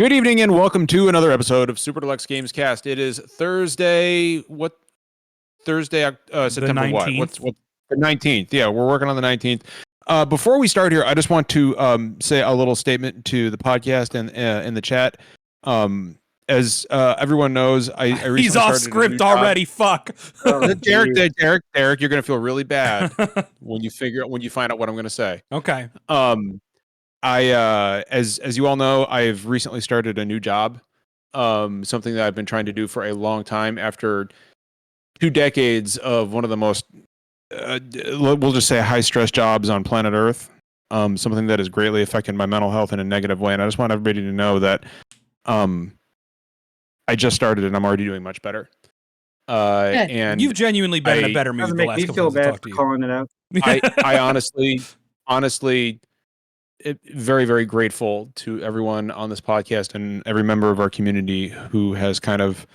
Good evening and welcome to another episode of Super Deluxe Games Cast. It is Thursday. What Thursday? September the 19th. What? The 19th. Yeah, we're working on the 19th. Before we start here, I just want to say a little statement to the podcast and in the chat. As everyone knows, I recently He's off script already. Fuck. Derek, you're gonna feel really bad when you find out what I'm gonna say. Okay. As you all know, I've recently started a new job, something that I've been trying to do for a long time after 2 decades of one of the most, we'll just say high stress jobs on planet Earth, something that has greatly affected my mental health in a negative way. And I just want everybody to know that I just started and I'm already doing much better. And you've genuinely been in a better mood the last couple of times. Calling it out. I honestly, very, very grateful to everyone on this podcast and every member of our community who has kind of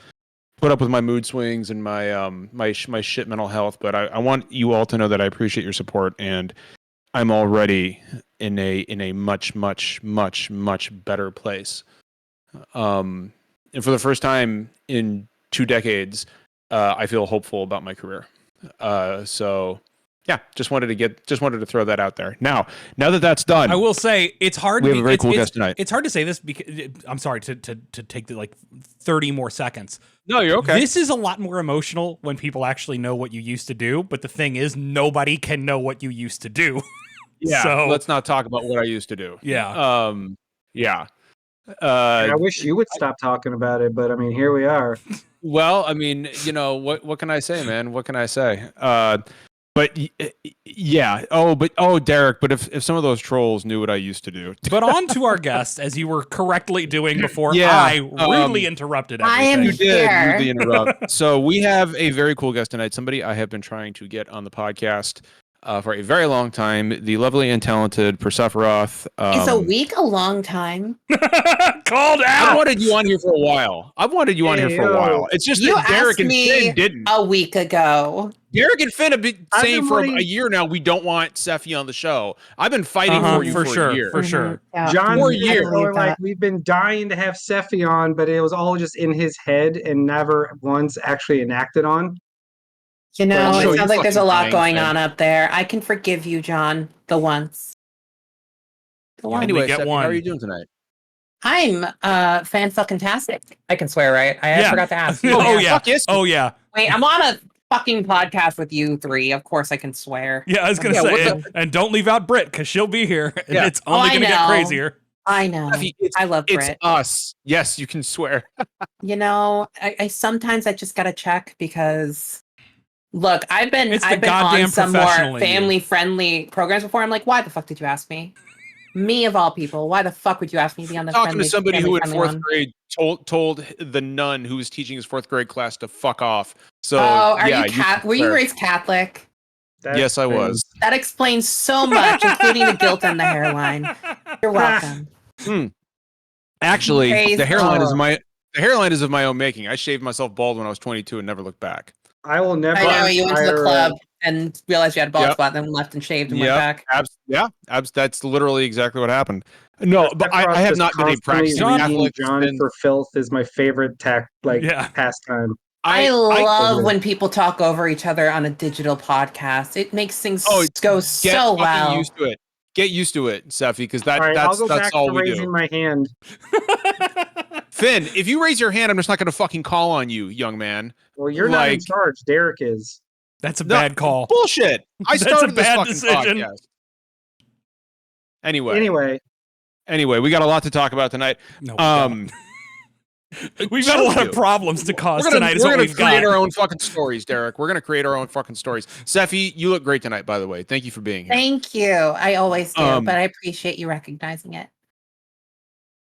put up with my mood swings and my my shit mental health. But I want you all to know that I appreciate your support, and I'm already in a much better place. And for the first time in 2 decades, I feel hopeful about my career. So. Yeah, just wanted to throw that out there. Now that that's done, I will say it's hard. We have a very cool guest tonight. It's hard to say this because I'm sorry to take the 30 more seconds. No, you're okay. This is a lot more emotional when people actually know what you used to do. But the thing is, nobody can know what you used to do. Yeah. So let's not talk about what I used to do. Yeah. Yeah. I wish you would stop talking about it, but I mean, here we are. Well, I mean, what can I say, man? What can I say? But yeah. Derek. But if some of those trolls knew what I used to do. But on to our guest, as you were correctly doing before I rudely interrupted everything. I am You did here. rudely interrupt. So we have a very cool guest tonight. Somebody I have been trying to get on the podcast for a very long time. The lovely and talented Persephiroth. Is a week a long time? Called I out. wanted you on here for a while. It's just You that Derek asked and me Finn didn't. a week ago. Derek and Finn have been I've saying been for wanting- a year now we don't want Seffi on the show. I've been fighting for you for sure, a year. for sure. Yeah. John, For and years. Michael were like, we've been dying to have Sephi on, but it was all just in his head and never once actually enacted on. You I'll know, show it you sounds like there's a fucking lot things, going man. on up there. I can forgive you, John, the once. The one. Anyway, get Seffi, one. how are you doing tonight? I'm fan-fucking-tastic. I can swear, right? I forgot to ask you. Oh yeah. Fuck yes. Oh yeah. Wait, I'm on a fucking podcast with you three. Of course I can swear. Yeah, I was gonna Yeah, say, what and don't leave out Britt because she'll be here, and Yeah. it's only I gonna get know. crazier. I know. Seffi, I love It's Brit. us. Yes, you can swear. You know, I sometimes I just gotta check because look, I've been It's the on goddamn some more professional in you. family friendly programs before. I'm like, why the fuck did you ask me? Me of all people, why the fuck would you ask me to be on the Talking friendly, to somebody who in family-friendly 4th one? grade told the nun who was teaching his 4th grade class to fuck off. So Oh, are yeah, you were you swear. raised Catholic? That's Yes, I was. That explains so much, including the guilt and the hairline. You're welcome. Actually, Praise the hairline God. is of my own making. I shaved myself bald when I was 22 and never looked back. I will never. I know you went to the hire, club and realized you had a bald Yep. spot, then left and shaved and went back. That's literally exactly what happened. No, but I have just not been a constantly practicing reading Catholic. John since- for filth is my favorite Yeah. pastime. I love when people talk over each other on a digital podcast. It makes things go Get so fucking well. used to it. Get used to it, Seffi, because All right, I'll that's go back that's all to we raising do. my hand. Finn, if you raise your hand, I'm just not going to fucking call on you, young man. Well, you're not in Like- charge. Derek is. That's a No, bad call. Bullshit. I That's a started this bad fucking decision. podcast. Anyway, Anyway, we got a lot to talk about tonight. No, we don't. We've got a lot of problems to cause tonight. Is We're what gonna we've create got. our own fucking stories, Derek. We're gonna create our own fucking stories. Seffi, you look great tonight, by the way. Thank you for being here. Thank you. I always do, Um, but I appreciate you recognizing it.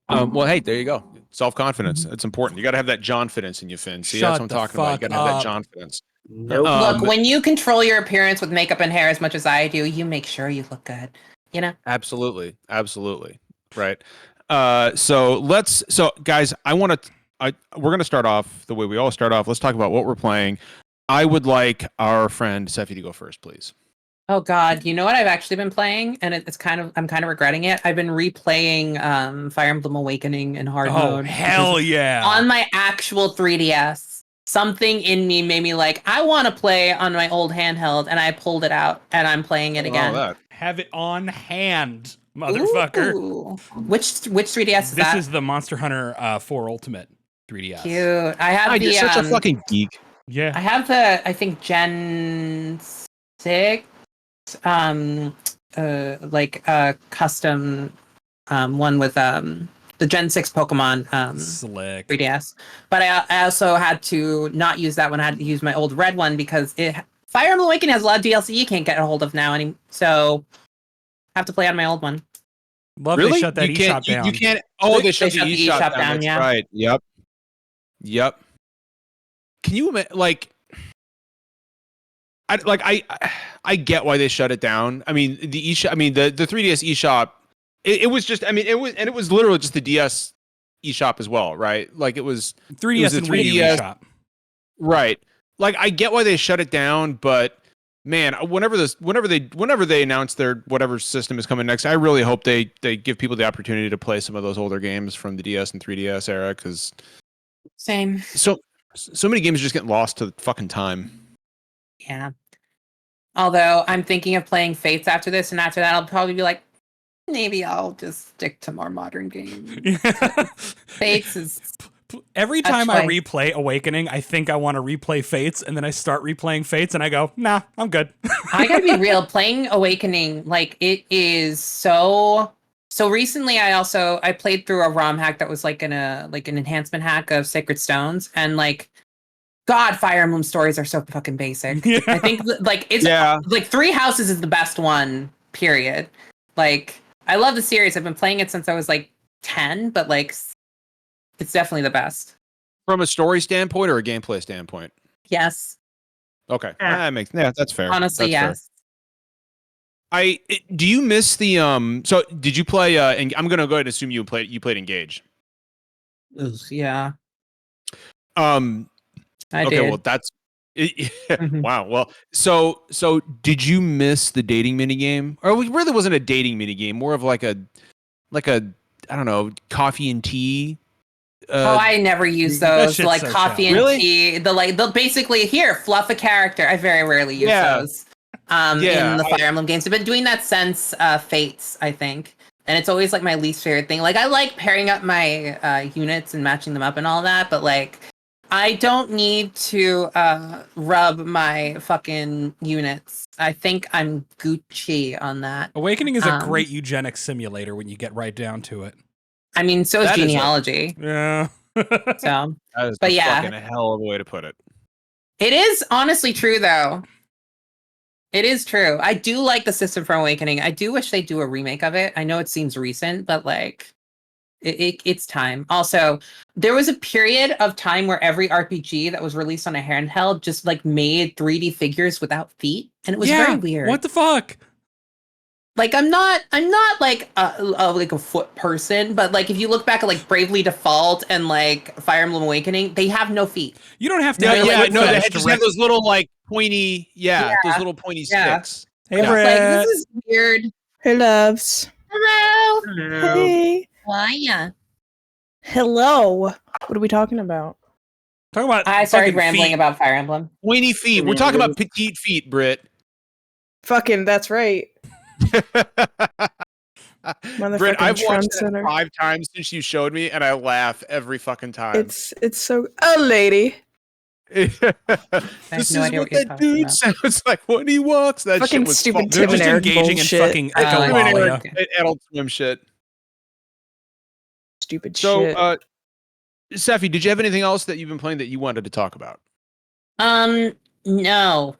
Well, hey, there you go. Self-confidence. It's important. You got to have that John-fidence in you, Finn. See, Shut that's what I'm the talking about. You fuck got to have that up. John-fidence. nope. Look, when you control your appearance with makeup and hair as much as I do, you make sure you look good. You know? Absolutely. Right. So guys, we're gonna start off the way we always start off. Let's talk about what we're playing. I would like our friend Seffi to go first, please. Oh God, you know what I've actually been playing, and I'm kind of regretting it. I've been replaying Fire Emblem Awakening in hard mode. Hell yeah! On my actual 3DS. Something in me made me like, I want to play on my old handheld, and I pulled it out, and I'm playing it again. That. Have it on hand, motherfucker. Ooh. Which 3DS is This that? is the Monster Hunter 4 Ultimate 3DS. Cute. I have You're such a fucking geek. Yeah. I have I think Gen 6 custom one with the Gen 6 Pokemon Slick. 3DS. But I also had to not use that one. I had to use my old red one because Fire Emblem Awakening has a lot of DLC you can't get a hold of now so I have to play on my old one. Love Really? they shut that eShop down. You can't. Oh, they shut the eShop eShop down. down, That's yeah. right. Yep. Can you imagine? I get why they shut it down. I mean, the eShop. I mean, the 3DS eShop. It was just. I mean, it was literally just the DS eShop as well, right? Like it was 3DS and Wii U eShop. Right. Like I get why they shut it down, but man, whenever they announce their whatever system is coming next, I really hope they give people the opportunity to play some of those older games from the DS and 3DS era, because Same. so many games are just getting lost to fucking time. Yeah. Although I'm thinking of playing Fates after this, and after that I'll probably be like, maybe I'll just stick to more modern games. Fates is... Every time I replay Awakening, I think I want to replay Fates, and then I start replaying Fates, and I go, nah, I'm good. I gotta be real. Playing Awakening, like, it is so recently I played through a ROM hack that was like an enhancement hack of Sacred Stones, and like, God, Fire Emblem stories are so fucking basic. Yeah. I think like Three Houses is the best one, period. Like, I love the series. I've been playing it since I was like 10, but like, it's definitely the best. From a story standpoint or a gameplay standpoint? Yes. Okay. That's fair. Honestly, that's yes. Fair. Do you miss the so did you play and I'm gonna go ahead and assume you played Engage. Yeah. I did. Well, that's mm-hmm. Wow. Well, so did you miss the dating minigame? Or it really wasn't a dating minigame, more of like a I don't know, coffee and tea. I never use those. Like so coffee and tea. The basically here, fluff a character. I very rarely use those. In the Fire Emblem games. I've been doing that since Fates, I think. And it's always like my least favorite thing. Like I like pairing up my units and matching them up and all that, but like I don't need to rub my fucking units. I think I'm Gucci on that. Awakening is a great eugenics simulator when you get right down to it. I mean, so is genealogy. Yeah. So, that is fucking a hell of a way to put it. It is honestly true, though. It is true. I do like the system for Awakening. I do wish they do a remake of it. I know it seems recent, but like, it's time. Also, there was a period of time where every RPG that was released on a handheld just like made 3D figures without feet, and it was very weird. What the fuck? Like I'm not like a foot person, but like if you look back at like Bravely Default and like Fire Emblem Awakening, they have no feet. You don't have to. They just have those little like pointy, those little pointy sticks. Hey, Brett. Like, this is weird. Hey, loves. Hello. Hello. Hey. Why? Hello. What are we talking about? Talk about. I started rambling about Fire Emblem. Pointy feet. We're talking about petite feet, Britt. Fucking, that's right. Britt, I've watched it 5 times since you showed me, and I laugh every fucking time. It's so. Oh, lady. This is what that dude sounds like when he walks. That fucking shit was stupid They're just engaging bullshit. in fucking echolalia. Adult Swim shit. Stupid shit. So, Sephi, did you have anything else that you've been playing that you wanted to talk about? No.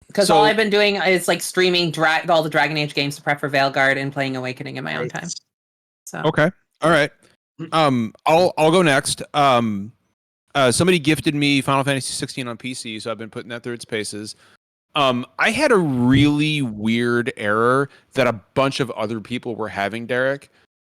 Because all I've been doing is like streaming all the Dragon Age games to prep for Veilguard and playing Awakening in my own time. So okay, all right. I'll go next. Somebody gifted me Final Fantasy 16 on PC, so I've been putting that through its paces. I had a really weird error that a bunch of other people were having, Derek,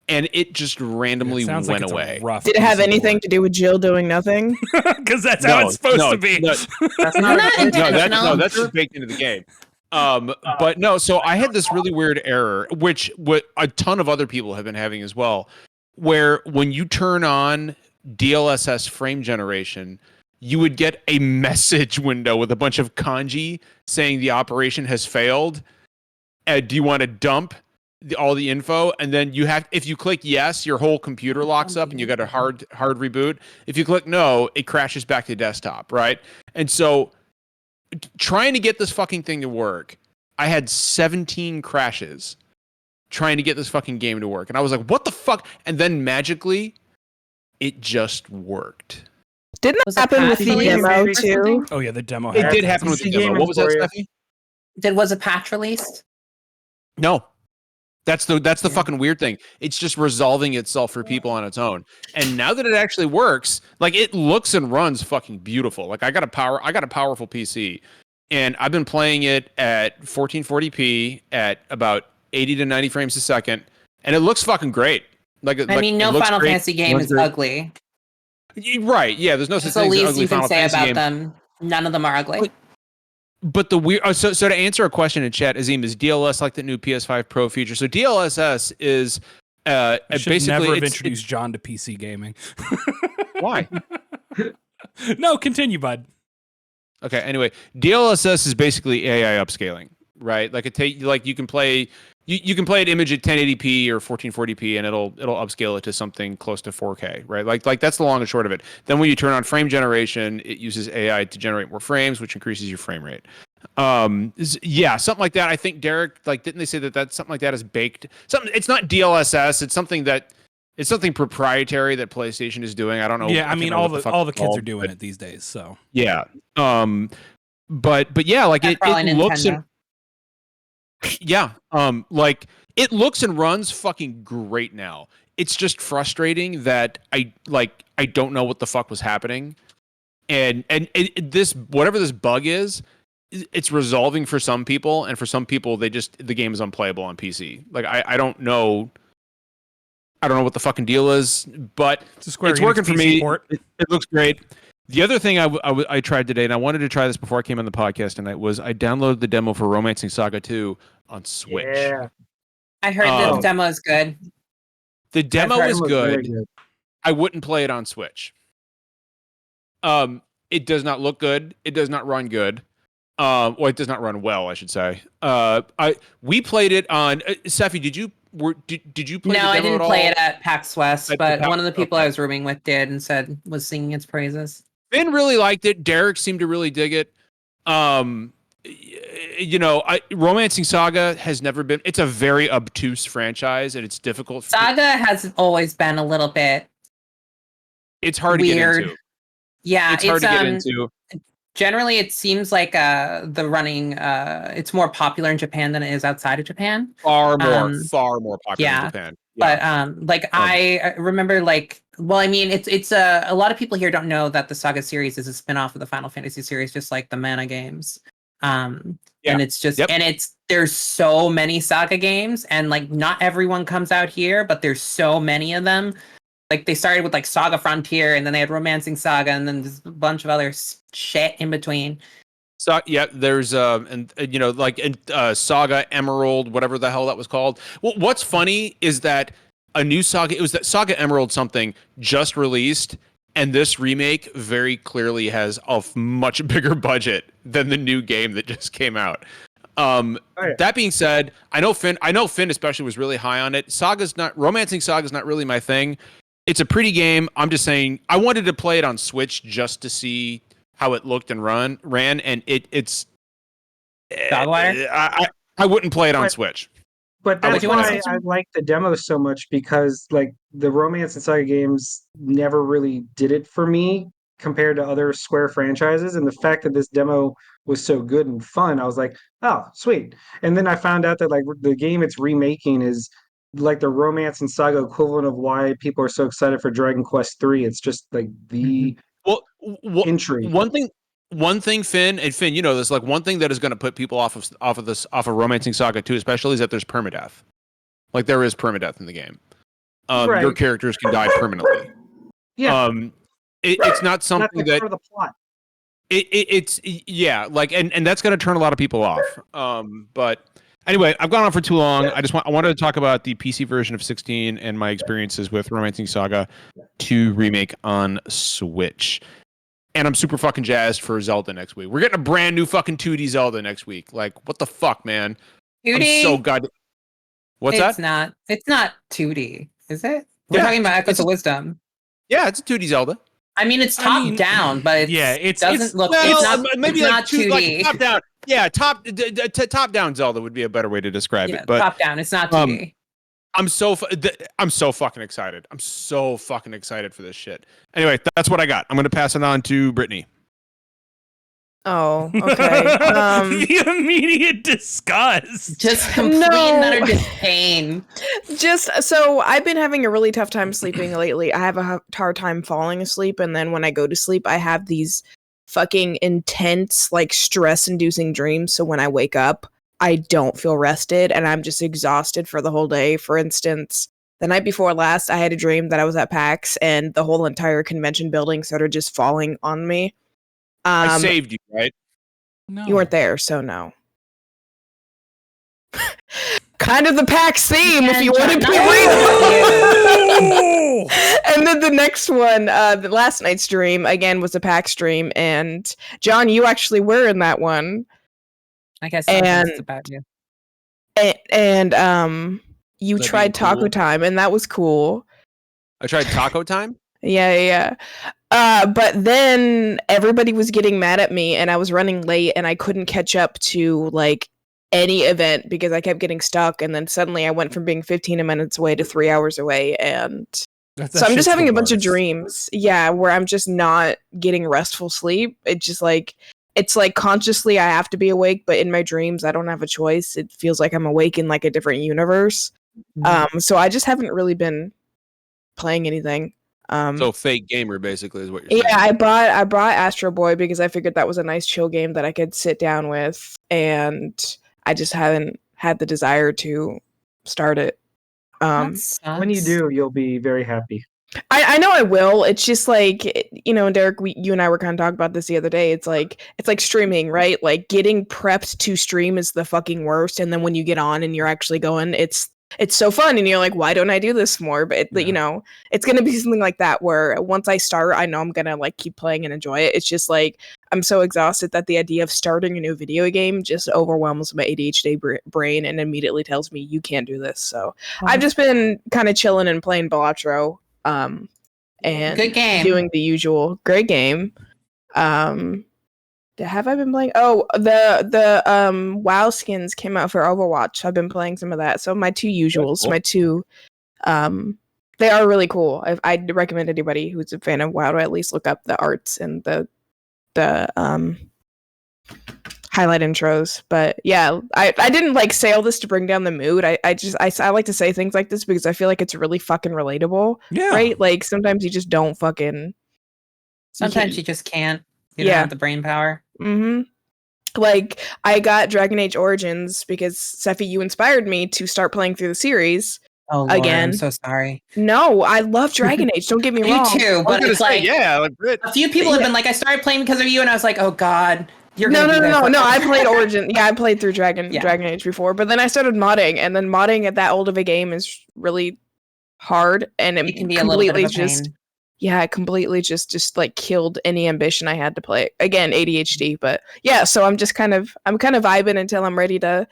and it just randomly went away. Did it have anything to do with Jill doing nothing? Because that's how it's supposed to be. That's not intentional. That's just baked into the game. But no, so I had this really weird error, which what a ton of other people have been having as well, where when you turn on DLSS frame generation, you would get a message window with a bunch of kanji saying the operation has failed. Do you want to dump all the info? And then you have, if you click yes, your whole computer locks up and you got a hard reboot. If you click no, it crashes back to desktop, right? And so trying to get this fucking thing to work, I had 17 crashes trying to get this fucking game to work. And I was like, what the fuck? And then magically, it just worked. Didn't that happen with the demo too? Oh yeah, the demo. It did happen with the demo. What was that, Steffi? Was a patch released? No. That's the fucking weird thing. It's just resolving itself for people on its own. And now that it actually works, like it looks and runs fucking beautiful. Like I got a powerful PC, and I've been playing it at 1440p at about 80 to 90 frames a second, and it looks fucking great. No Final Fantasy game is ugly. Right? Yeah, there's no such thing as ugly. That's the least you can say about them. None of them are ugly. But the weird, so to answer a question in chat, Azim, is DLSS like the new PS5 Pro feature? So DLSS is basically never have introduced John to PC gaming. Why? No, continue, bud. Okay. Anyway, DLSS is basically AI upscaling, right? Like you can play. You can play an image at 1080p or 1440p, and it'll upscale it to something close to 4K, right? Like that's the long and short of it. Then when you turn on frame generation, it uses AI to generate more frames, which increases your frame rate. Yeah, something like that. I think Derek, didn't they say that something like that is baked? It's not DLSS. It's something proprietary that PlayStation is doing. I don't know. Yeah, I mean all the kids are doing it these days. So yeah. But yeah, like it looks. Yeah. It looks and runs fucking great now. It's just frustrating that I don't know what the fuck was happening. And this, whatever this bug is, it's resolving for some people, and for some people the game is unplayable on PC. Like I don't know what the fucking deal is, but it's working for me. It looks great. The other thing I tried today, and I wanted to try this before I came on the podcast tonight, was I downloaded the demo for Romancing Saga 2 on Switch. Yeah. I heard the demo is good. The demo is good. I wouldn't play it on Switch. It does not look good. It does not run good. It does not run well, I should say. We played it on Sephi, did you play the demo? No, I didn't at play all? it at PAX West, but one of the people I was rooming with did and was singing its praises. Finn really liked it. Derek seemed to really dig it. Romancing Saga has never been. It's a very obtuse franchise, and it's difficult. Saga has always been a little bit. It's hard weird. to get into. Yeah, it's hard to get into. Generally, it seems like the running. It's more popular in Japan than it is outside of Japan. Far more popular in Japan. Yeah. But I remember it's a lot of people here don't know that the Saga series is a spin-off of the Final Fantasy series, just like the Mana games. And it's just there's so many Saga games, and not everyone comes out here, but there's so many of them. Like they started with Saga Frontier, and then they had Romancing Saga, and then there's a bunch of other shit in between. So there's Saga Emerald, whatever the hell that was called. Well, what's funny is that a new Saga, it was that Saga Emerald something just released, and this remake very clearly has a much bigger budget than the new game that just came out. That being said, I know Finn especially was really high on it. Romancing Saga's not really my thing. It's a pretty game. I'm just saying I wanted to play it on Switch just to see how it looked and ran, and it's I wouldn't play it on Switch. But that's why I like the demo so much, because the Romance and Saga games never really did it for me compared to other Square franchises, and the fact that this demo was so good and fun, I was like, oh, sweet. And then I found out that the game it's remaking is the Romance and Saga equivalent of why people are so excited for Dragon Quest 3. It's just the intrigue. One thing, Finn, and Finn, you know this, one thing that is going to put people off of Romancing Saga 2 especially is that there's permadeath. There is permadeath in the game. Right. Your characters can die permanently. Yeah. It's not something that's part of the plot. it's yeah, like and that's going to turn a lot of people off. But anyway, I've gone on for too long. I wanted to talk about the PC version of 16 and my experiences with Romancing Saga 2 remake on Switch. And I'm super fucking jazzed for Zelda next week. We're getting a brand new fucking 2D Zelda next week. Like, what the fuck, man? 2D? I'm so god. What's that? It's not 2D, is it? We're talking about Echoes of Wisdom. Yeah, it's a 2D Zelda. I mean, it's top down, but it doesn't look. Well, maybe it's like not 2D. Like top down. Yeah, top down Zelda would be a better way to describe it. But top down, it's not 2D. I'm so fucking excited. I'm so fucking excited for this shit. Anyway, that's what I got. I'm going to pass it on to Brittany. Oh, okay. The immediate disgust. Just complete and utter disdain. So I've been having a really tough time sleeping lately. I have a hard time falling asleep, and then when I go to sleep, I have these fucking intense, like, stress-inducing dreams. So when I wake up, I don't feel rested, and I'm just exhausted for the whole day. For instance, the night before last, I had a dream that I was at PAX, and the whole entire convention building started just falling on me. I saved you, right? No. You weren't there, so no. Kind of the PAX theme, if you want to be real. And then the next one, the last night's dream, again, was a PAX dream, and John, you actually were in that one. I guess it's about you. And you tried Taco Time, and that was cool. I tried Taco Time? Yeah. But then everybody was getting mad at me, and I was running late, and I couldn't catch up to, like, any event because I kept getting stuck, and then suddenly I went from being 15 minutes away to 3 hours away, and so I'm just having a bunch of dreams, where I'm just not getting restful sleep. It's just like, it's like consciously I have to be awake, but in my dreams I don't have a choice. It feels like I'm awake in like a different universe. So I just haven't really been playing anything. So fake gamer basically is what you're saying. Yeah, I brought Astro Boy because I figured that was a nice chill game that I could sit down with, and I just haven't had the desire to start it. When you do, you'll be very happy. I know I will. It's just like, you know, Derek, you and I were kind of talking about this the other day. It's like streaming, right? Like getting prepped to stream is the fucking worst, and then when you get on and you're actually going, it's so fun, and you're like, why don't I do this more? But you know, it's gonna be something like that where once I start, I know I'm gonna like keep playing and enjoy it. It's just like I'm so exhausted that the idea of starting a new video game just overwhelms my ADHD brain and immediately tells me you can't do this. So I've just been kind of chilling and playing Balatro, and good game, doing the usual. Great game. Have I been playing? Oh, the WoW skins came out for Overwatch. I've been playing some of that. So my two usuals, cool. My two, they are really cool. I'd recommend anybody who's a fan of WoW to at least look up the arts and the highlight intros. But yeah, I didn't like say all this to bring down the mood. I like to say things like this because I feel like it's really fucking relatable. Yeah. Right? Like sometimes you just don't fucking. Sometimes you just can't. You don't have the brain power. Mm-hmm. Like, I got Dragon Age Origins because, Sephi, you inspired me to start playing through the series. Oh, Lord, again. I'm so sorry. No, I love Dragon Age. Don't get me wrong. Me too, but it's like, a few people have been like, I started playing because of you, and I was like, oh, God. No, I played Origin. Yeah, I played through Dragon Age before, but then I started modding, and then modding at that old of a game is really hard, and it can be completely just... Yeah, it completely just like killed any ambition I had to play. Again, ADHD, but yeah, so I'm kind of vibing until I'm ready to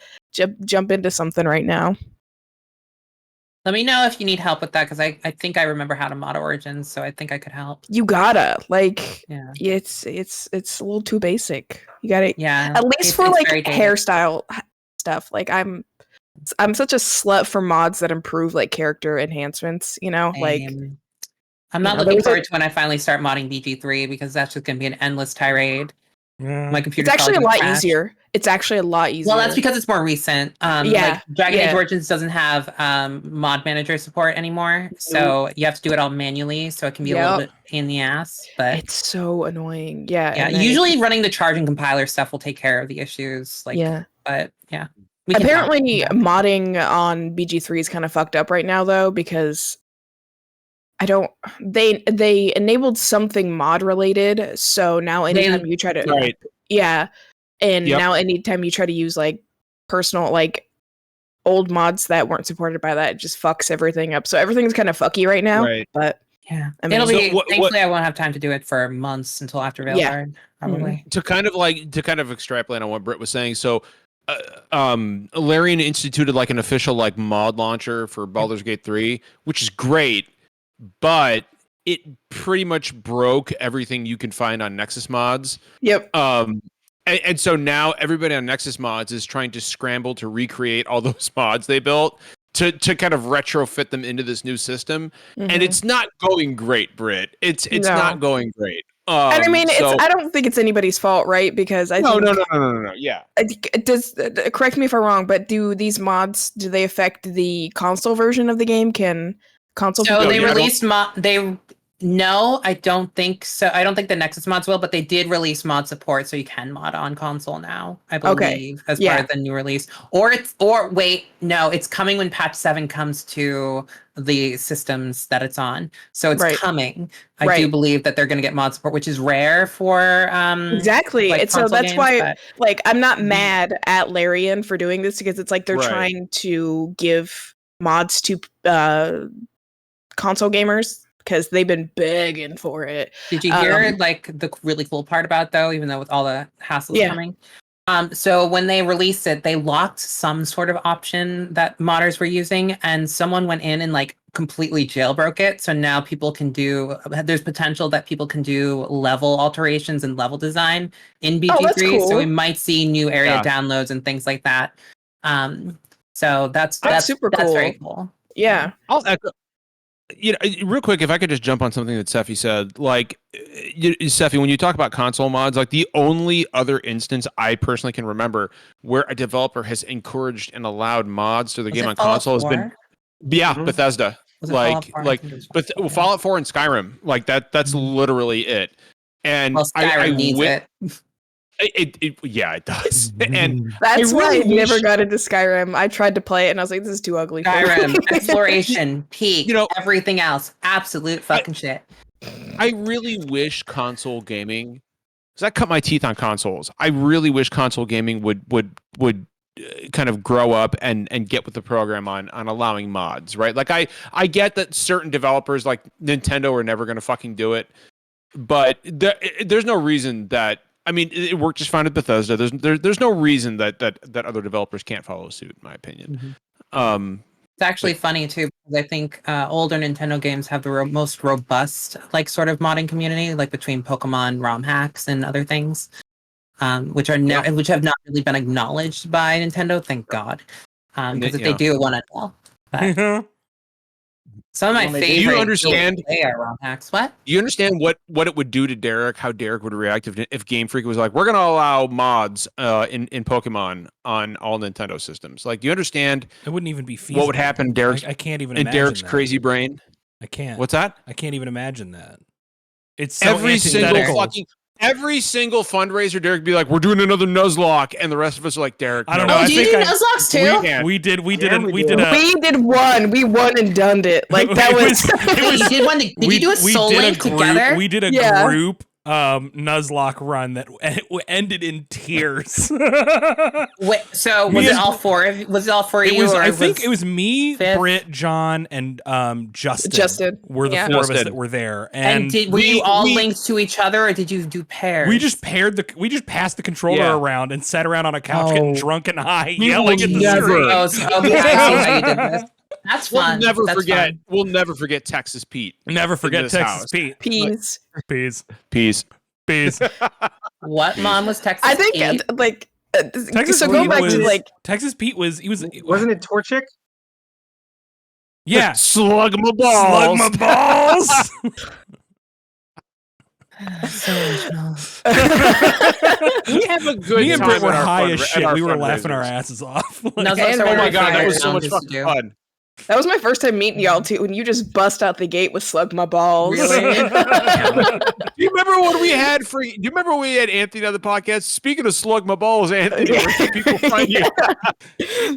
jump into something right now. Let me know if you need help with that, because I think I remember how to mod Origins, so I think I could help. You gotta, like, it's a little too basic. You gotta, at least for like hairstyle stuff. Like I'm such a slut for mods that improve like character enhancements, you know, like. I'm not looking forward to when I finally start modding BG3 because that's just going to be an endless tirade. My computer. It's actually a lot easier. It's actually a lot easier. Well, that's because it's more recent. Like Dragon Age Origins doesn't have mod manager support anymore, so you have to do it all manually. So it can be a little bit pain in the ass. But it's so annoying. Yeah. Usually running the charge and compiler stuff will take care of the issues. Like, but yeah. Apparently, modding on BG3 is kind of fucked up right now, though, because they enabled something mod related, so now anytime you try to now anytime you try to use like personal like old mods that weren't supported by that, it just fucks everything up. So everything's kind of fucky right now. Right. But yeah, I mean, thankfully I won't have time to do it for months until after Veilguard, probably. To kind of extrapolate on what Britt was saying, so Larian instituted like an official like mod launcher for Baldur's Gate 3, which is great, but it pretty much broke everything you can find on Nexus mods. Yep. And so now everybody on Nexus mods is trying to scramble to recreate all those mods they built to kind of retrofit them into this new system. And it's not going great, Britt. It's not going great. And I mean, I don't think it's anybody's fault, right? Because I think no. Yeah. Correct me if I'm wrong, but do these mods they affect the console version of the game? Can console? So they released No, I don't think so. I don't think the Nexus mods will, but they did release mod support, so you can mod on console now, I believe, as part of the new release. It's coming when patch 7 comes to the systems that it's on. So it's coming. I do believe that they're going to get mod support, which is rare for exactly. Like, so that's games, why, like, I'm not mad at Larian for doing this because it's like they're trying to give mods to console gamers, because they've been begging for it. Did you hear like the really cool part about it, though, even though with all the hassles coming? So when they released it, they locked some sort of option that modders were using, and someone went in and like completely jailbroke it. So now there's potential that people can do level alterations and level design in BG3. Cool. So we might see new area downloads and things like that. So that's super cool. That's very cool. Yeah. I'll echo. Real quick, if I could just jump on something that Sephi said, like, Sephi, when you talk about console mods, like the only other instance I personally can remember where a developer has encouraged and allowed mods to the game on console has been, Bethesda. Like Fallout 4 and Skyrim, like that's literally it. And Skyrim needs it. It does. And that's why I never got into Skyrim. I tried to play it and I was like, this is too ugly. Skyrim, exploration, peak, everything else. Absolute fucking shit. I really wish console gaming, because I cut my teeth on consoles. I really wish console gaming would kind of grow up and get with the program on allowing mods, right? Like I get that certain developers like Nintendo are never going to fucking do it, but there's no reason that, I mean, it worked just fine at Bethesda. There's no reason that other developers can't follow suit, in my opinion. It's actually funny too, because I think older Nintendo games have the most robust, like, sort of modding community, like between Pokemon ROM hacks and other things, which have not really been acknowledged by Nintendo. Thank God, because if they do, it won't end well. Some of my favorite. Do you understand? They are ROM hacks. What? Do you understand what it would do to Derek? How Derek would react if Game Freak was like, "We're going to allow mods in Pokemon on all Nintendo systems"? Like, do you understand? It wouldn't even be feasible. What would happen, Derek? I can't even. In imagine Derek's that. crazy brain. I can't. What's that? I can't even imagine that. It's so Every single fundraiser, Derek would be like, "We're doing another Nuzlocke," and the rest of us are like, "Derek, I don't know. Do you do Nuzlocks too? We did one. We won and done it. Like that was. You did one. Did you do a Soul Link together? We did a group Nuzlocke run that ended in tears. Wait, so was it all four of you? Was it all four of you? I think it was me, Britt, John, and Justin. Were the four of us that were there. And were you all linked to each other, or did you do pairs? We just passed the controller around and sat around on a couch getting drunk and high, yelling at the screen. I see how you did this. That's fun. We'll never forget Texas Pete. Never forget Texas Pete. Peas. What mom was Texas I think Pete? Like Texas so go back to like Texas Pete wasn't it Torchic? Yeah. Slug my balls. We have a good Me and time. Britt were high as shit. We were fundraisers. laughing our asses off. Oh my god, that was so much fucking fun. That was my first time meeting y'all too, and you just bust out the gate with "Slug My Balls." Really? Do you remember when we had Anthony on the podcast? Speaking of Slug My Balls, Anthony, where can people find you?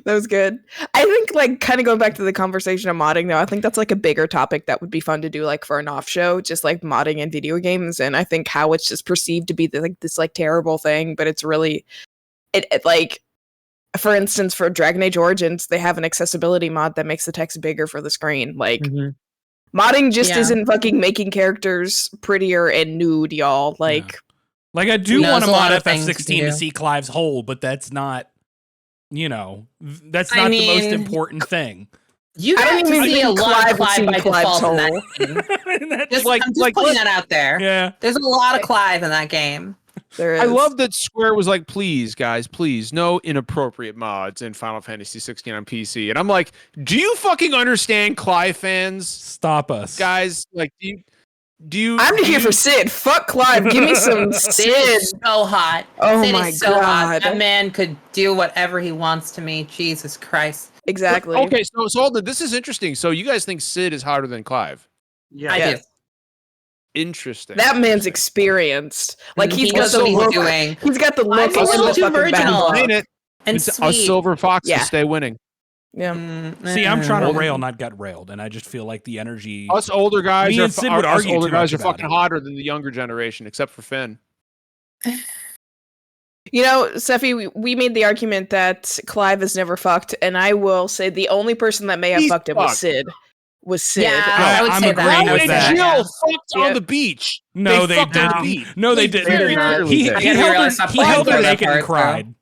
That was good. I think, like, kind of going back to the conversation of modding, though, I think that's like a bigger topic that would be fun to do, like, for an off show, just like modding in video games, and I think how it's just perceived to be this like terrible thing, but it's really, it like. For instance, for Dragon Age Origins, they have an accessibility mod that makes the text bigger for the screen. Like, modding just isn't fucking making characters prettier and nude, y'all. Like, I do want to mod FF16 to see Clive's hole, but that's not, that's not the most important thing. You have to see a lot of Clive by default in that game. I'm just putting that out there. Yeah. There's a lot of Clive in that game. I love that Square was like, please, guys, please, no inappropriate mods in Final Fantasy 16 on PC. And I'm like, do you fucking understand, Clive fans? Stop us. Guys, like, do you... I'm here for Sid. Fuck Clive. Give me some Sid. Is so hot. Oh Sid my is so God. hot. That man could do whatever he wants to me. Jesus Christ. Exactly. Okay, so hold on. This is interesting. So you guys think Sid is hotter than Clive? Yeah, I do. Interesting. That man's experienced. Like, he's got the look. He's got the look. He's a little too virginal. And it's sweet. a silver fox to stay winning. Yeah. See, I'm trying to rail, not get railed, and I just feel like the energy. Us older guys are fucking hotter than the younger generation, except for Finn. You know, Sephi, we made the argument that Clive has never fucked, and I will say the only person that may have fucked him was Sid. Yeah, I would say agreeing with that. Jill fucked on the beach. No, they didn't. No, they didn't. He held her naked and cried.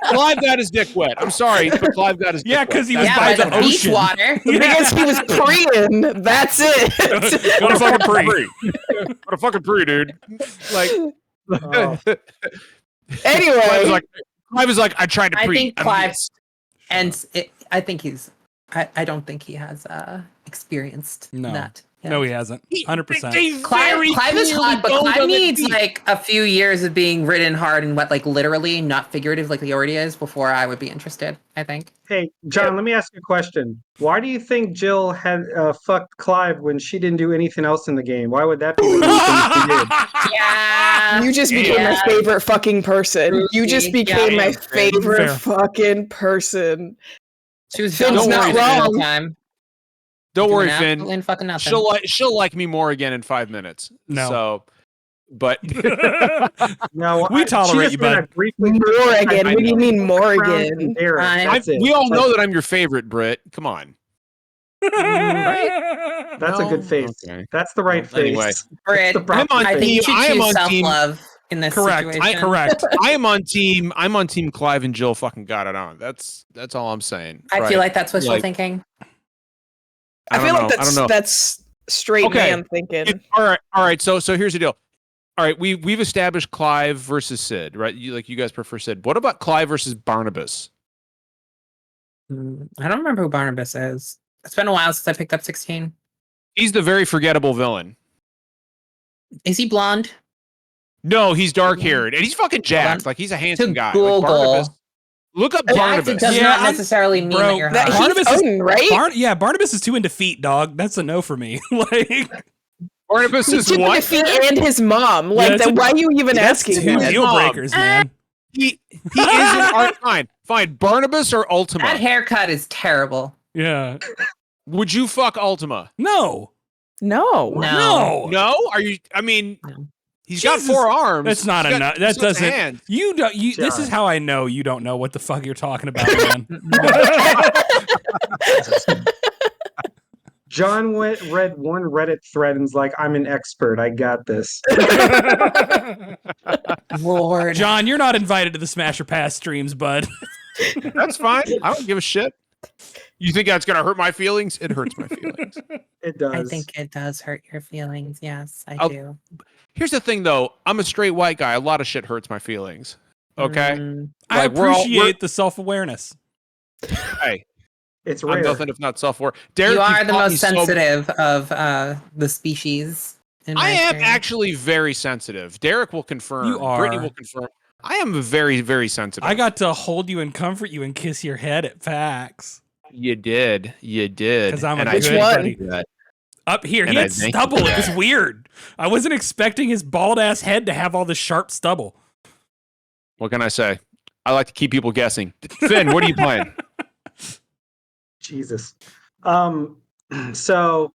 Clive got his dick wet. I'm sorry, but Clive got his dick wet. because he was by the beach ocean. Water. Because he was preying. That's it. What a fucking pre. What a fucking pre, dude. Like, anyway, Clive was like, I tried to pre. I think Clive, I think he's. I don't think he has experienced that. Yeah. No, he hasn't. 100%. Clive is hot, but Clive needs like a few years of being ridden hard and wet, like literally, not figurative, like he already is, before I would be interested, I think. Hey, John, let me ask you a question. Why do you think Jill had fucked Clive when she didn't do anything else in the game? Why would that be the reason she did? Yeah. You just became my favorite fucking person. You just became my favorite fucking person. She was Finn's not wrong. Time. Don't worry, Finn. She'll like me more again in 5 minutes. No. So, but no, we tolerate you, bud. More again. What do you mean more again? We all know that I'm your favorite, Britt. Come on. Right? That's a good face. Okay. That's the right face. Anyway, Britt, I think you should choose self-love in this situation. Correct. I'm on team Clive and Jill fucking got it on. That's all I'm saying. I feel like that's wishful thinking. I feel like that's straight man thinking. All right. So here's the deal. All right, we've established Clive versus Sid, right? You guys prefer Sid. What about Clive versus Barnabas? I don't remember who Barnabas is. It's been a while since I picked up 16. He's the very forgettable villain. Is he blonde? No, he's dark-haired, and he's fucking jacked. Like, he's a handsome guy. Google. Like Barnabas. Look up Barnabas. It does not necessarily mean that you're hot. Barnabas is right. Barnabas is too into feet, dog. That's a no for me. Like, Barnabas is too what? into feet and his mom. Like, why are you even asking? Two deal breakers, man. He isn't. Fine. Barnabas or Ultima? That haircut is terrible. Yeah. Would you fuck Ultima? No. Are you? I mean. No. He's got 4 arms. That's not enough. That doesn't. Hands. You don't. This is how I know you don't know what the fuck you're talking about, man. John read one Reddit thread and was like, "I'm an expert. I got this." Lord, John, you're not invited to the Smash or Pass streams, bud. That's fine. I don't give a shit. You think that's gonna hurt my feelings? It hurts my feelings. It does. I think it does hurt your feelings. Yes, I do. Here's the thing, though. I'm a straight white guy. A lot of shit hurts my feelings. Okay? I appreciate the self-awareness. Hey. It's rare. I'm nothing if not self-aware. Derek, you are the most sensitive of the species. I am actually very sensitive. Derek will confirm. You are. Brittany will confirm. I am very, very sensitive. I got to hold you and comfort you and kiss your head at PAX. You did. Because I'm a Which good one? buddy. Up here, he And I had thank you stubble. for It was that. weird. I wasn't expecting his bald ass head to have all this sharp stubble. What can I say? I like to keep people guessing. Finn, what are you playing? Jesus. So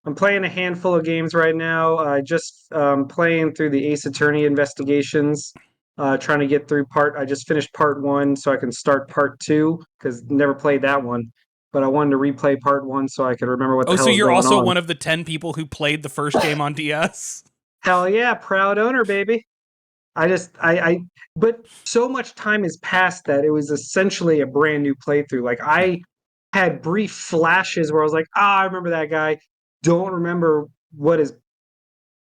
I'm playing a handful of games right now. I just playing through the Ace Attorney investigations, trying to get through I just finished part 1 so I can start part 2 because never played that one. But I wanted to replay part 1 so I could remember what the Oh, hell so is you're going also on. one of the 10 people who played the first game on DS? Hell yeah, proud owner, baby. But so much time has passed that it was essentially a brand new playthrough. Like I had brief flashes where I was like, I remember that guy. Don't remember what his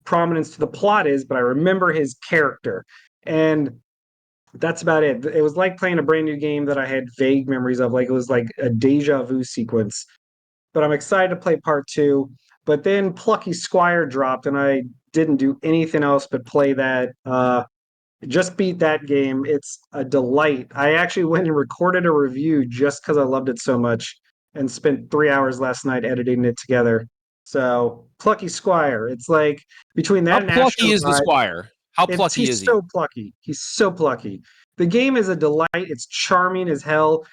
prominence to the plot is, but I remember his character. And that's about it. It was like playing a brand new game that I had vague memories of. Like it was like a deja vu sequence. But I'm excited to play part 2. But then Plucky Squire dropped, and I didn't do anything else but play that. Just beat that game. It's a delight. I actually went and recorded a review just because I loved it so much and spent 3 hours last night editing it together. So, Plucky Squire. It's like between that How and plucky is the Astrobot, Squire? How plucky he's is he? so plucky. He's so plucky. The game is a delight. It's charming as hell.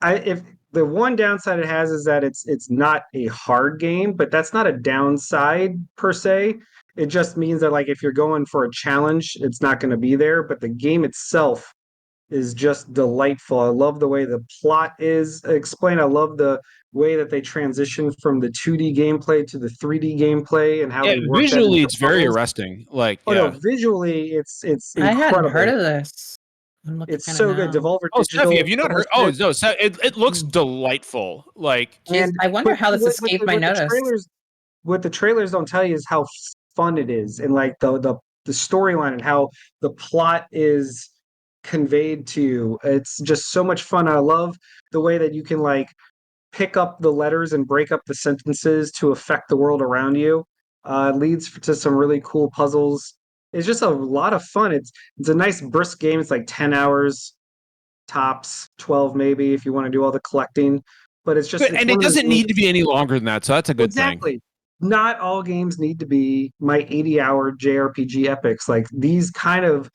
If the one downside it has is that it's not a hard game, but that's not a downside per se. It just means that like if you're going for a challenge, it's not going to be there. But the game itself is just delightful. I love the way the plot is explained. I love the way that they transition from the 2D gameplay to the 3D gameplay and how Yeah, they work that visually into it's very puzzles. arresting. Like, Oh no, yeah. visually it's I hadn't heard incredible. of this. I'm looking It's at it so good. now. Devolver Oh, Steffi, have Digital you not heard? published Oh, it. no, it looks delightful. Like, Jeez, And I wonder how this escaped my what the notice. trailers what the trailers don't tell you is how fun it is and like the storyline and how the plot is conveyed to you. It's just so much fun. I love the way that you can like pick up the letters and break up the sentences to affect the world around you. It leads to some really cool puzzles. It's just a lot of fun. It's a nice brisk game. It's like 10 hours tops, 12 maybe if you want to do all the collecting. But it's and it one of those doesn't need to games. be any longer than that, so that's a good thing. Exactly. Not all games need to be my 80-hour JRPG epics. Like these kind of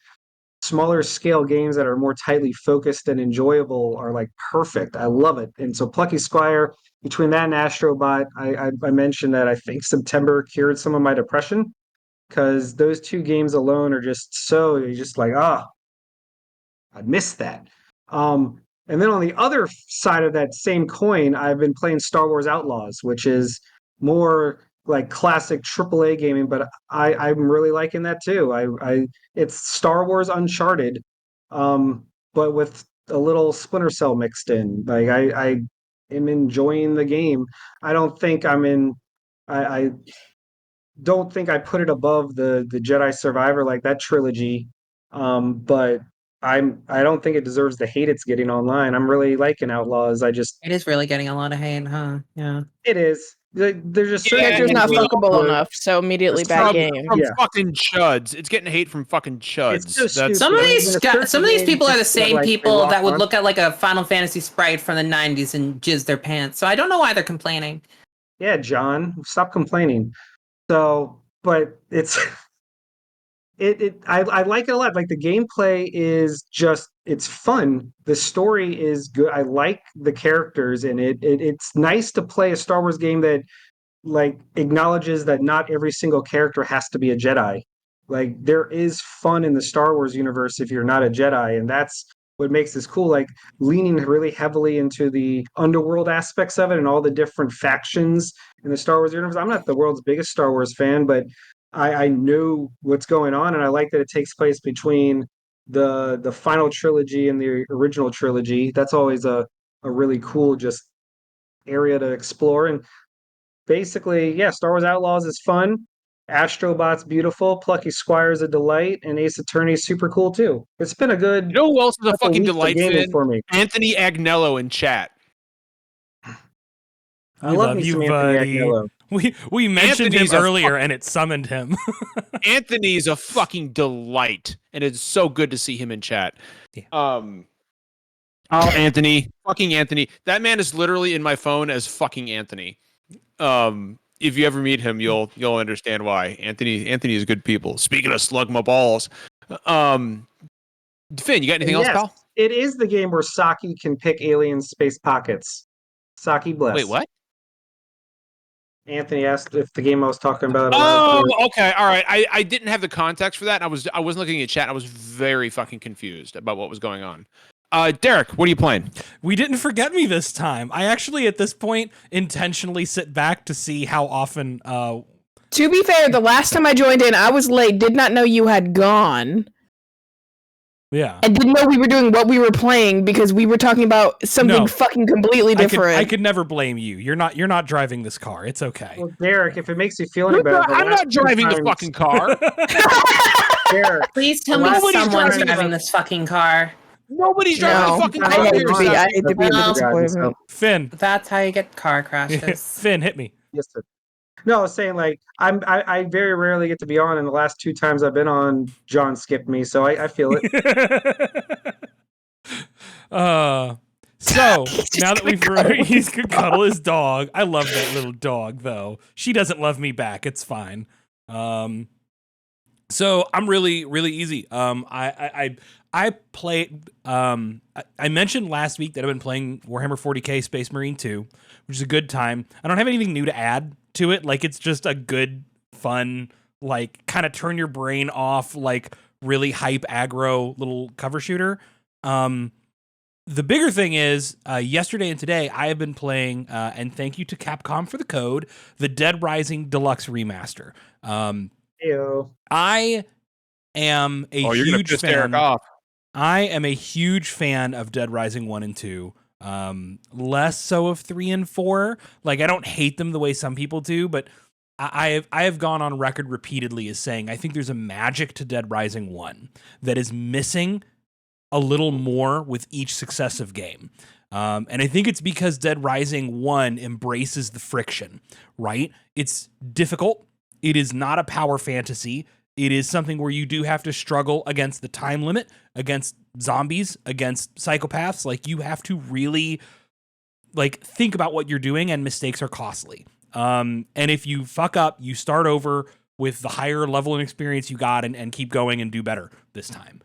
smaller scale games that are more tightly focused and enjoyable are like perfect. I love it. And so Plucky Squire, between that and Astrobot, I mentioned that I think September cured some of my depression because those two games alone are just so you're just like, I missed that. And then on the other side of that same coin, I've been playing Star Wars Outlaws, which is more like classic AAA gaming, but I'm really liking that too. It's Star Wars Uncharted, but with a little Splinter Cell mixed in. Like I am enjoying the game. I don't think I'm in. I don't think I put it above the Jedi Survivor like that trilogy. But I don't think it deserves the hate it's getting online. I'm really liking Outlaws. It is really getting a lot of hate, huh? Yeah. It is. There's just certain Yeah, Character's games not fuckable where enough, so immediately bad from game. from Yeah. fucking chuds. It's getting hate from fucking it's so chuds. That's stupid. I mean, there's Some of these certain people are the games that, same like, they people lock that would on. look at like a Final Fantasy sprite from the 90s and jizz their pants. So I don't know why they're complaining. Yeah, John, stop complaining. So, but it's I like it a lot. Like the gameplay is just it's fun. The story is good. I like the characters in it. It's nice to play a Star Wars game that like acknowledges that not every single character has to be a Jedi. Like there is fun in the Star Wars universe if you're not a Jedi, and that's what makes this cool. Like leaning really heavily into the underworld aspects of it and all the different factions in the Star Wars universe. I'm not the world's biggest Star Wars fan, but I know what's going on, and I like that it takes place between the final trilogy and the original trilogy. That's always a really cool just area to explore. And basically, yeah, Star Wars Outlaws is fun. Astrobot's beautiful. Plucky Squire's a delight, and Ace Attorney's super cool too. It's been a good You know who else is a couple fucking weeks of delight, gaming Finn? for me. Anthony Agnello in chat. I We love love me you, some Anthony buddy. Agnello. We mentioned Anthony's him a earlier and it summoned him. Anthony's a fucking delight, and it's so good to see him in chat. Yeah. Oh, Anthony, fucking Anthony. That man is literally in my phone as fucking Anthony. If you ever meet him, you'll understand why. Anthony is good people. Speaking of slug my balls, Finn, you got anything else, pal? It is the game where Saki can pick alien space pockets. Saki bless. Wait, what? Anthony asked if the game I was talking about. Okay, all right. I didn't have the context for that. I wasn't looking at chat. I was very fucking confused about what was going on. Derek, what are you playing? We didn't forget me this time. I actually, at this point, intentionally sit back to see how often. To be fair, the last time I joined in, I was late. Did not know you had gone. Yeah. And didn't know we were doing what we were playing because we were talking about something fucking completely different. I could never blame you. You're not driving this car. It's okay. Well, Derek, if it makes you feel any better, I'm not driving the fucking car. Derek, please tell me someone's driving this fucking car. Nobody's driving the fucking car. I hate to be a disappointment. Finn. That's how you get car crashes. Finn, hit me. Yes, sir. No, I was saying like I very rarely get to be on, and the last 2 times I've been on, John skipped me, so I feel it. So now that he's gonna cuddle his dog. I love that little dog though. She doesn't love me back. It's fine. So I'm really easy. I played. I mentioned last week that I've been playing Warhammer 40k Space Marine 2, which is a good time. I don't have anything new to add to it. Like, it's just a good, fun, like, kind of turn your brain off, like, really hype aggro little cover shooter. The bigger thing is, yesterday and today, I have been playing, and thank you to Capcom for the code, the Dead Rising Deluxe Remaster. Ew. I am a huge fan. Derek off. I am a huge fan of Dead Rising 1 and 2. Less so of 3 and 4. Like, I don't hate them the way some people do, but I have gone on record repeatedly as saying I think there's a magic to Dead Rising 1 that is missing a little more with each successive game. And I think it's because Dead Rising 1 embraces the friction, right? It's difficult. It is not a power fantasy. It is something where you do have to struggle against the time limit, against zombies, against psychopaths. Like, you have to really, like, think about what you're doing, and mistakes are costly. And if you fuck up, you start over with the higher level and experience you got and keep going and do better this time.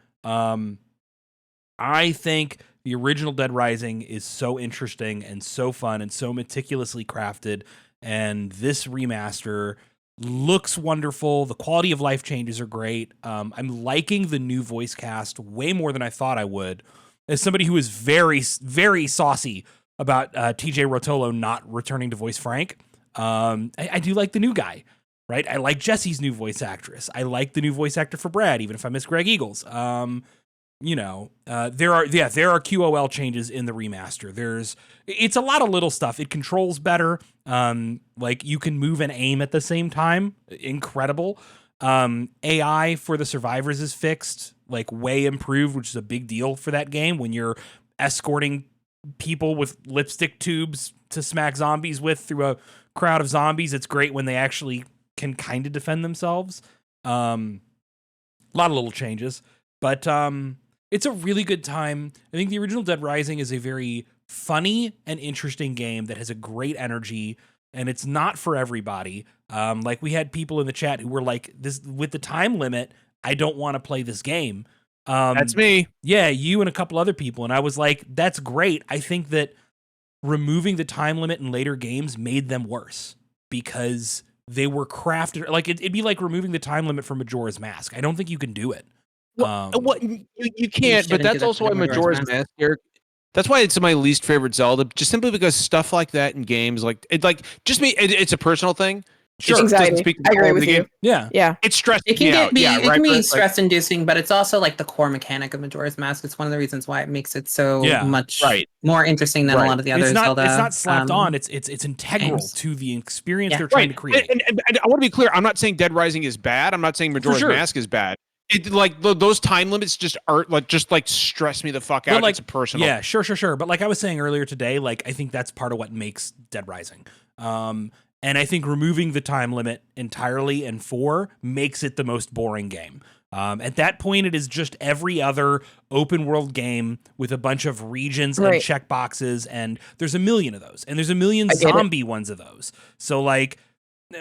I think the original Dead Rising is so interesting and so fun and so meticulously crafted, and this remaster looks wonderful. The quality of life changes are great. I'm liking the new voice cast way more than I thought I would. As somebody who is very, very saucy about TJ Rotolo not returning to voice Frank, I do like the new guy, right? I like Jesse's new voice actress. I like the new voice actor for Brad, even if I miss Greg Eagles. There are QOL changes in the remaster. It's a lot of little stuff. It controls better. Like, you can move and aim at the same time. Incredible. AI for the survivors is fixed, like, way improved, which is a big deal for that game when you're escorting people with lipstick tubes to smack zombies with through a crowd of zombies. It's great when they actually can kind of defend themselves. A lot of little changes, but it's a really good time. I think the original Dead Rising is a very funny and interesting game that has a great energy, and it's not for everybody. Like, we had people in the chat who were like, "This with the time limit, I don't want to play this game." That's me. Yeah, you and a couple other people, and I was like, "That's great." I think that removing the time limit in later games made them worse because they were crafted. Like, it'd be like removing the time limit from Majora's Mask. I don't think you can do it. You can't, but that's also why Majora's Mask, Eric. That's why it's my least favorite Zelda, just simply because stuff like that in games, like it's a personal thing. Sure, anxiety. I agree with you. Yeah. It's stressing. It can can be stress inducing, but it's also like the core mechanic of Majora's Mask. It's one of the reasons why it makes it so much more interesting than a lot of the other Zelda. It's not slapped on. It's integral to the experience they're trying to create. And I want to be clear. I'm not saying Dead Rising is bad. I'm not saying Majora's Mask is bad. It, like, those time limits just stress me the fuck out. Like, it's personal. Yeah, sure. But like I was saying earlier today, like, I think that's part of what makes Dead Rising. And I think removing the time limit entirely in 4 makes it the most boring game. At that point, it is just every other open world game with a bunch of regions and checkboxes, and there's a million of those, and there's a million zombie ones of those. So like,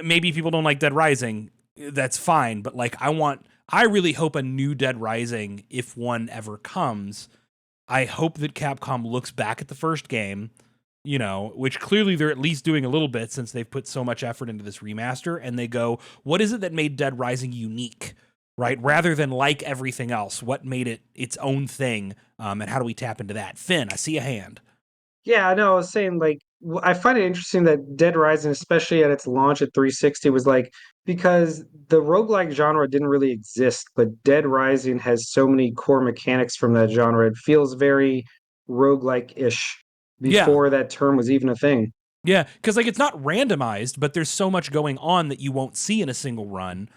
maybe people don't like Dead Rising, that's fine, but like, I really hope a new Dead Rising, if one ever comes, I hope that Capcom looks back at the first game, you know, which clearly they're at least doing a little bit since they've put so much effort into this remaster, and they go, what is it that made Dead Rising unique? Right, rather than like everything else, what made it its own thing, and how do we tap into that? Finn, I see a hand. Yeah, I know. I was saying, like, I find it interesting that Dead Rising, especially at its launch at 360, was like, because the roguelike genre didn't really exist, but Dead Rising has so many core mechanics from that genre. It feels very roguelike-ish before that term was even a thing. Yeah, because like it's not randomized, but there's so much going on that you won't see in a single run.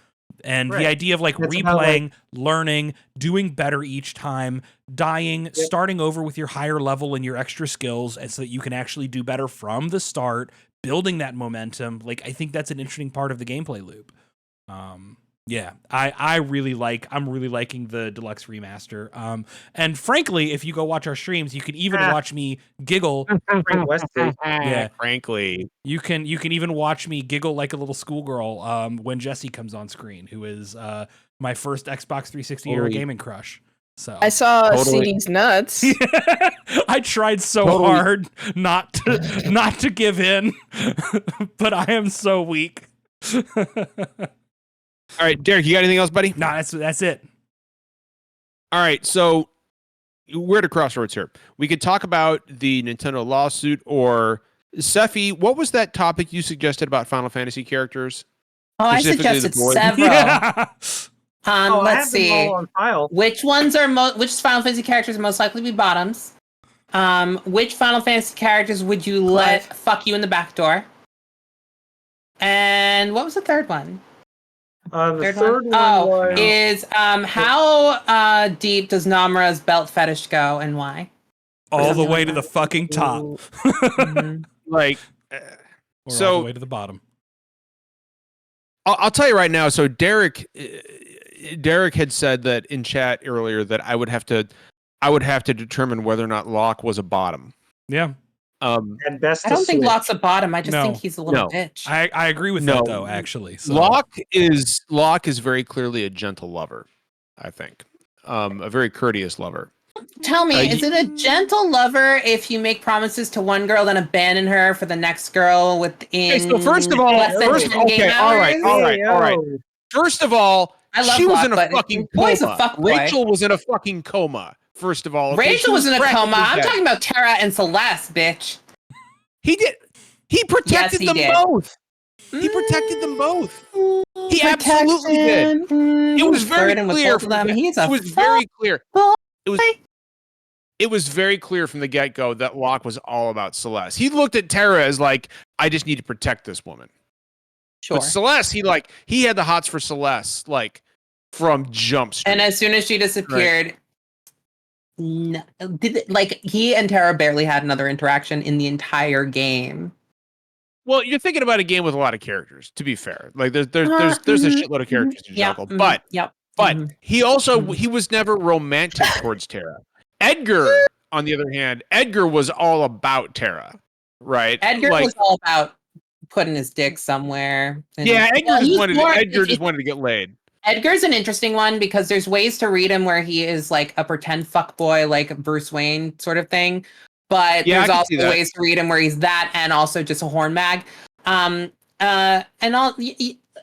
And the idea of like replaying, learning, doing better each time, dying, starting over with your higher level and your extra skills, and so that you can actually do better from the start, building that momentum. Like, I think that's an interesting part of the gameplay loop. I'm really liking the deluxe remaster. And frankly, if you go watch our streams, you can even watch me giggle. Frankly, you can even watch me giggle like a little schoolgirl when Jesse comes on screen, who is my first Xbox 360 era gaming crush. So I saw CD's nuts. I tried so hard not to give in, but I am so weak. All right, Derek, you got anything else, buddy? No, that's it. All right, so we're at a crossroads here. We could talk about the Nintendo lawsuit, or Sephi, what was that topic you suggested about Final Fantasy characters? Oh, I suggested several. Let's see. Which ones are which Final Fantasy characters most likely to be bottoms? Which Final Fantasy characters would you let fuck you in the back door? And what was the third one? The third one is how deep does Namura's belt fetish go, and why? All the way to the fucking top. Like, or all the way to the bottom. I'll tell you right now. So Derek had said that in chat earlier that I would have to determine whether or not Locke was a bottom. Yeah. At best, I don't think Locke's a bottom. I just think he's a little bitch. I agree with that though, actually. So. Locke is very clearly a gentle lover, I think. A very courteous lover. Tell me, is it a gentle lover if you make promises to one girl then abandon her for the next girl within so first of all, all right. First of all, she was in a fucking coma. Rachel was in a fucking coma. First of all, Rachel was in a coma. I'm talking about Terra and Celeste, bitch. He protected them both. He protected them both. He absolutely did. It was very clear from them. It was very clear. It was very clear from the get-go that Locke was all about Celeste. He looked at Terra as like, I just need to protect this woman. Sure. But Celeste, he had the hots for Celeste, like, from Jump Street. And as soon as she disappeared, he and Terra barely had another interaction in the entire game. Well, you're thinking about a game with a lot of characters, to be fair. Like there's a shitload of characters in Jungle. But he was never romantic towards Terra. Edgar, on the other hand, Edgar was all about Terra, right? Edgar was all about putting his dick somewhere. Edgar just wanted to get laid. Edgar's an interesting one because there's ways to read him where he is like a pretend fuckboy, like Bruce Wayne sort of thing. But there's also ways to read him where he's that and also just a horn mag.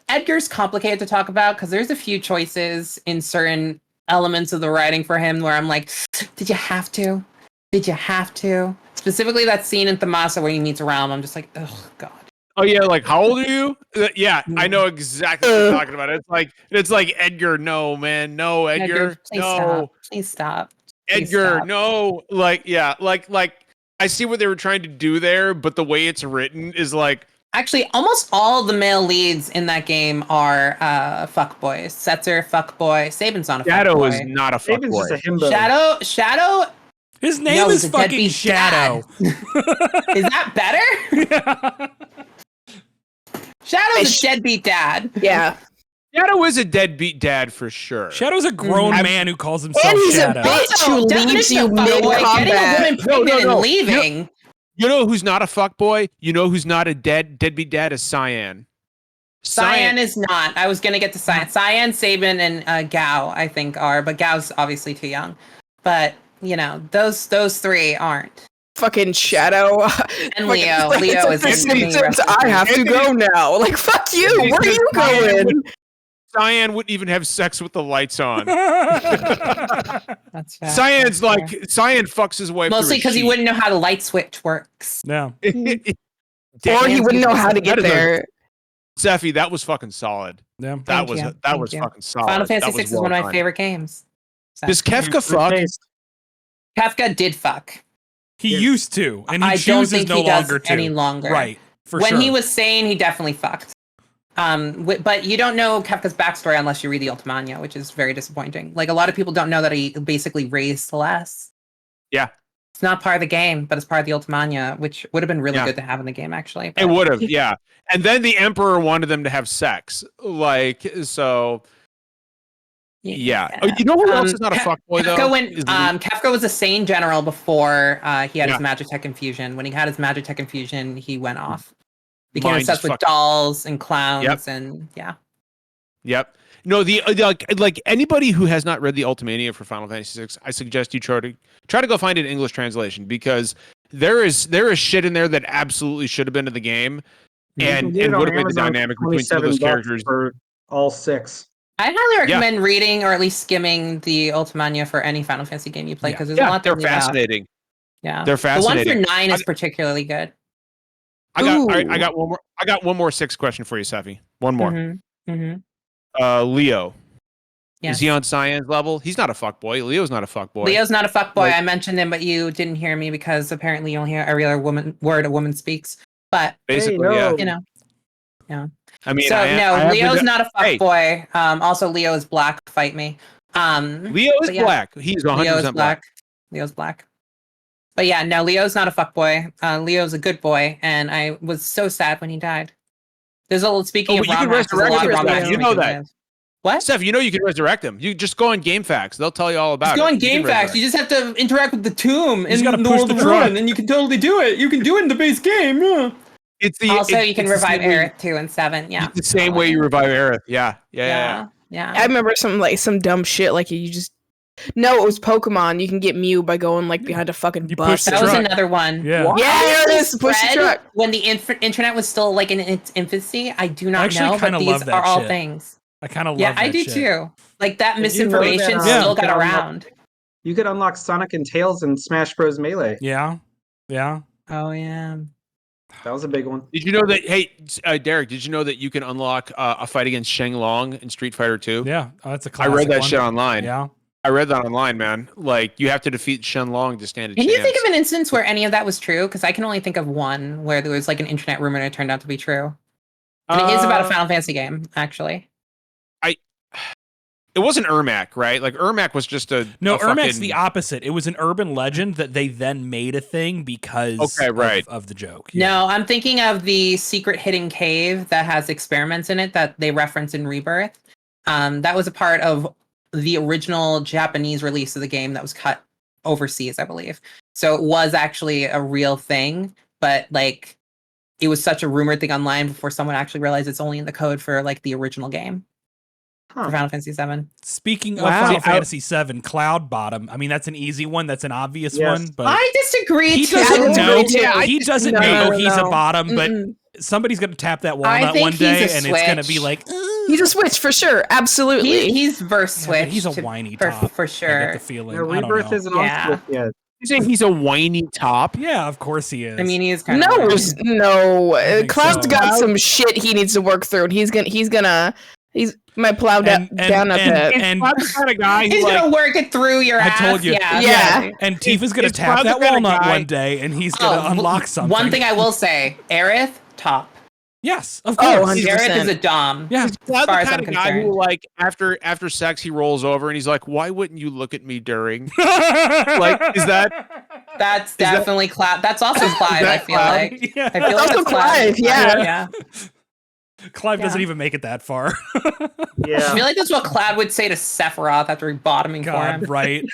Edgar's complicated to talk about because there's a few choices in certain elements of the writing for him where I'm like, did you have to? Did you have to? Specifically that scene in Thamasa where he meets Realm. I'm just like, oh God. Oh yeah, like how old are you? Yeah, I know exactly what you're talking about. It's like Edgar, no man, no Edgar, please stop. Edgar, no, like I see what they were trying to do there, but the way it's written is like actually almost all the male leads in that game are fuckboys. Setzer, fuckboy. Saban's not a fuckboy. Shadow is not a fuckboy. Saban's just a himbo. Shadow. His name is fucking Shadow. Is that better? Shadow's a deadbeat dad. Yeah. Shadow is a deadbeat dad for sure. Shadow's a grown man who calls himself And he's Shadow. a bitch who leaves you mid-combat. Getting a woman pregnant and leaving. You know who's not a fuckboy? You know who's not a deadbeat dad is Cyan. Cyan is not. I was gonna get to Cyan. Cyan, Sabin, and Gao, I think, are, but Gao's obviously too young. But you know, those three aren't. Fucking Shadow and Leo. Leo is I have to go now. Like, fuck you. Where are you going? Cyan wouldn't even have sex with the lights on. That's fair. Cyan fucks his wife. Mostly because he wouldn't know how the light switch works. No. Or he wouldn't know how to get there. Sephi, that was fucking solid. Yeah. That was fucking solid. Final Fantasy 6 is one of my favorite games. Does Kefka fuck? Kefka did fuck. He used to, and he I chooses don't think no he does longer to. any longer. Right. When he was sane, he definitely fucked. But you don't know Kefka's backstory unless you read the Ultimania, which is very disappointing. Like, a lot of people don't know that he basically raised Celeste. Yeah. It's not part of the game, but it's part of the Ultimania, which would have been really good to have in the game, actually. But... It would have, yeah. And then the Emperor wanted them to have sex. Like, so... Yeah. Oh, you know who else is not a fuckboy, though? Kefka was a sane general before he had his Magitech infusion. When he had his Magitech infusion, he went off. Became obsessed with dolls and clowns and Yep. No, the like anybody who has not read the Ultimania for Final Fantasy VI, I suggest you try to go find an English translation, because there is shit in there that absolutely should have been in the game, and would have made the dynamic between some of those characters for all 6. I highly recommend reading or at least skimming the Ultimania for any Final Fantasy game you play, because there's a lot to they're fascinating. Yeah, they're fascinating. The one for 9 is particularly good. I got one more. I got one more 6 question for you, Sephi. One more. Leo. Yes. Is he on Cyan's level? He's not a fuckboy. Leo's not a fuckboy. Leo's not a fuckboy. I mentioned him, but you didn't hear me because apparently you don't hear every other word a woman speaks. But basically, yeah. I mean, Leo's not a fuckboy. Also, Leo is black. Fight me. Leo is black. He's 100% black. Leo's black. But yeah, no, Leo's not a fuckboy. Leo's a good boy, and I was so sad when he died. There's a speaking of Rom Hacks, there's a lot of Rom Hacks. You know that. Live. What? Steph, you know you can resurrect him. You just go on GameFAQs. They'll tell you all about it. Just go on GameFAQs. You just have to interact with the tomb in the world of Ruin, and you can totally do it. You can do it in the base game. Yeah. You can revive Aerith 2 and 7. Yeah. It's the same way you revive Aerith. Yeah. I remember some dumb shit like you just. No, it was Pokemon. You can get Mew by going like behind a fucking bus. That was another one. Yeah, there it is. Push the truck. When the internet was still like in its infancy, I do not know, but these are all things. I kind of love that. Yeah, I do too. Like that misinformation still got around. You could unlock Sonic and Tails in Smash Bros. Melee. Yeah. Oh yeah. That was a big one. Did you know that? Hey, Derek, did you know that you can unlock a fight against Shenlong in Street Fighter 2? Yeah, that's a classic. I read that shit online. Yeah. I read that online, man. Like, you have to defeat Shenlong to stand a chance. Can you think of an instance where any of that was true? Because I can only think of one where there was like an internet rumor and it turned out to be true. And it is about a Final Fantasy game, actually. It wasn't Ermac, right? Like, Ermac was just Ermac's the opposite. It was an urban legend that they then made a thing because of the joke. Yeah. No, I'm thinking of the secret hidden cave that has experiments in it that they reference in Rebirth. That was a part of the original Japanese release of the game that was cut overseas, I believe. So it was actually a real thing, but like it was such a rumored thing online before someone actually realized it's only in the code for like the original game. For Final Fantasy 7. Speaking of Final Fantasy 7, Cloud Bottom. I mean, that's an easy one. That's an obvious one. But I disagree. He doesn't know. He doesn't know he's a bottom, but somebody's going to tap that walnut one day, and it's going to be like. He's a switch for sure. Absolutely. He's verse switch. He's a whiny top. For sure. I get the feeling. No, Rebirth isn't on switch yet. You say he's a whiny top? Yeah, of course he is. I mean, he is kind of. No. Cloud's got some shit he needs to work through, and he's my plow down a bit. And the kind of guy he's gonna work it through your ass. I told you. Yeah. And Tifa's gonna tap that walnut one day, and he's gonna unlock something. One thing I will say, Aerith, top. Yes, of course. Aerith is a dom. Yeah. He's the kind of guy who, like, after sex, he rolls over and he's like, "Why wouldn't you look at me during?" Like, is that? That's definitely Cloud. That's also Clive. I feel like. Yeah. I feel like also Clive. Yeah. Clive doesn't even make it that far. Yeah. I feel like that's what Cloud would say to Sephiroth after he bottoming for him. Right.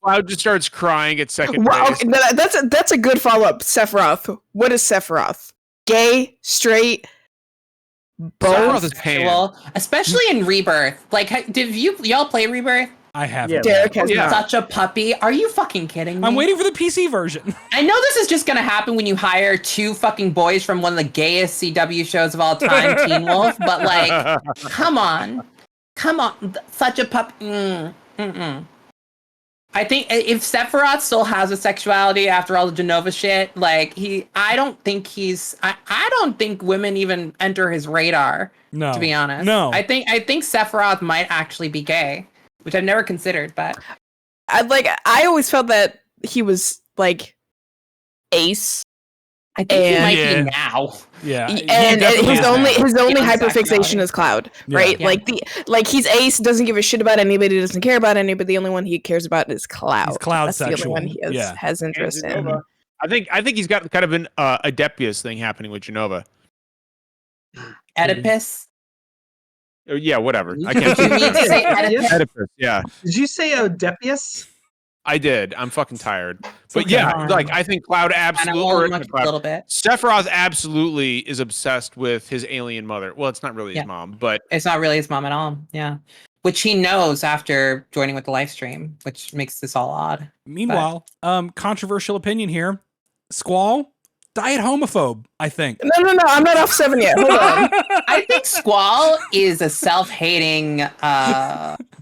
Cloud just starts crying at second Wow, base. that's a good follow-up. Sephiroth. What is Sephiroth? Gay, straight, both? Sephiroth is pan. Well, especially in Rebirth. Like, did y'all play Rebirth? I haven't. Yeah. Derek has not. Such a puppy. Are you fucking kidding me? I'm waiting for the PC version. I know this is just gonna happen when you hire two fucking boys from one of the gayest CW shows of all time, Teen Wolf, but like, come on. Such a puppy. I think if Sephiroth still has a sexuality after all the Genova shit, like I don't think women even enter his radar. No. To be honest. No. I think Sephiroth might actually be gay, which I've never considered, but I always felt that he was like Ace. I think he might be now. Yeah. And his only hyperfixation is Cloud, right? Yeah. Like he's Ace, doesn't give a shit about anybody, doesn't care about anybody. The only one he cares about is Cloud. He's Cloud That's sexual. the only one he has interest in. I think he's got kind of an Oedipus thing happening with Genova. Oedipus. Yeah, whatever. I can't. You need to say Oedipus. Oedipus. Yeah, Did you say Oedipus? I did. I'm fucking tired. But okay. yeah, like I think Cloud And absolutely. a little bit. Sephiroth absolutely is obsessed with his alien mother. Well, it's not really his mom, but It's not really his mom at all. Yeah. Which he knows after joining with the live stream, which makes this all odd. Meanwhile, controversial opinion here. Squall, diet homophobe, I think. No, I'm not off 7 yet. Hold on. I think Squall is a self-hating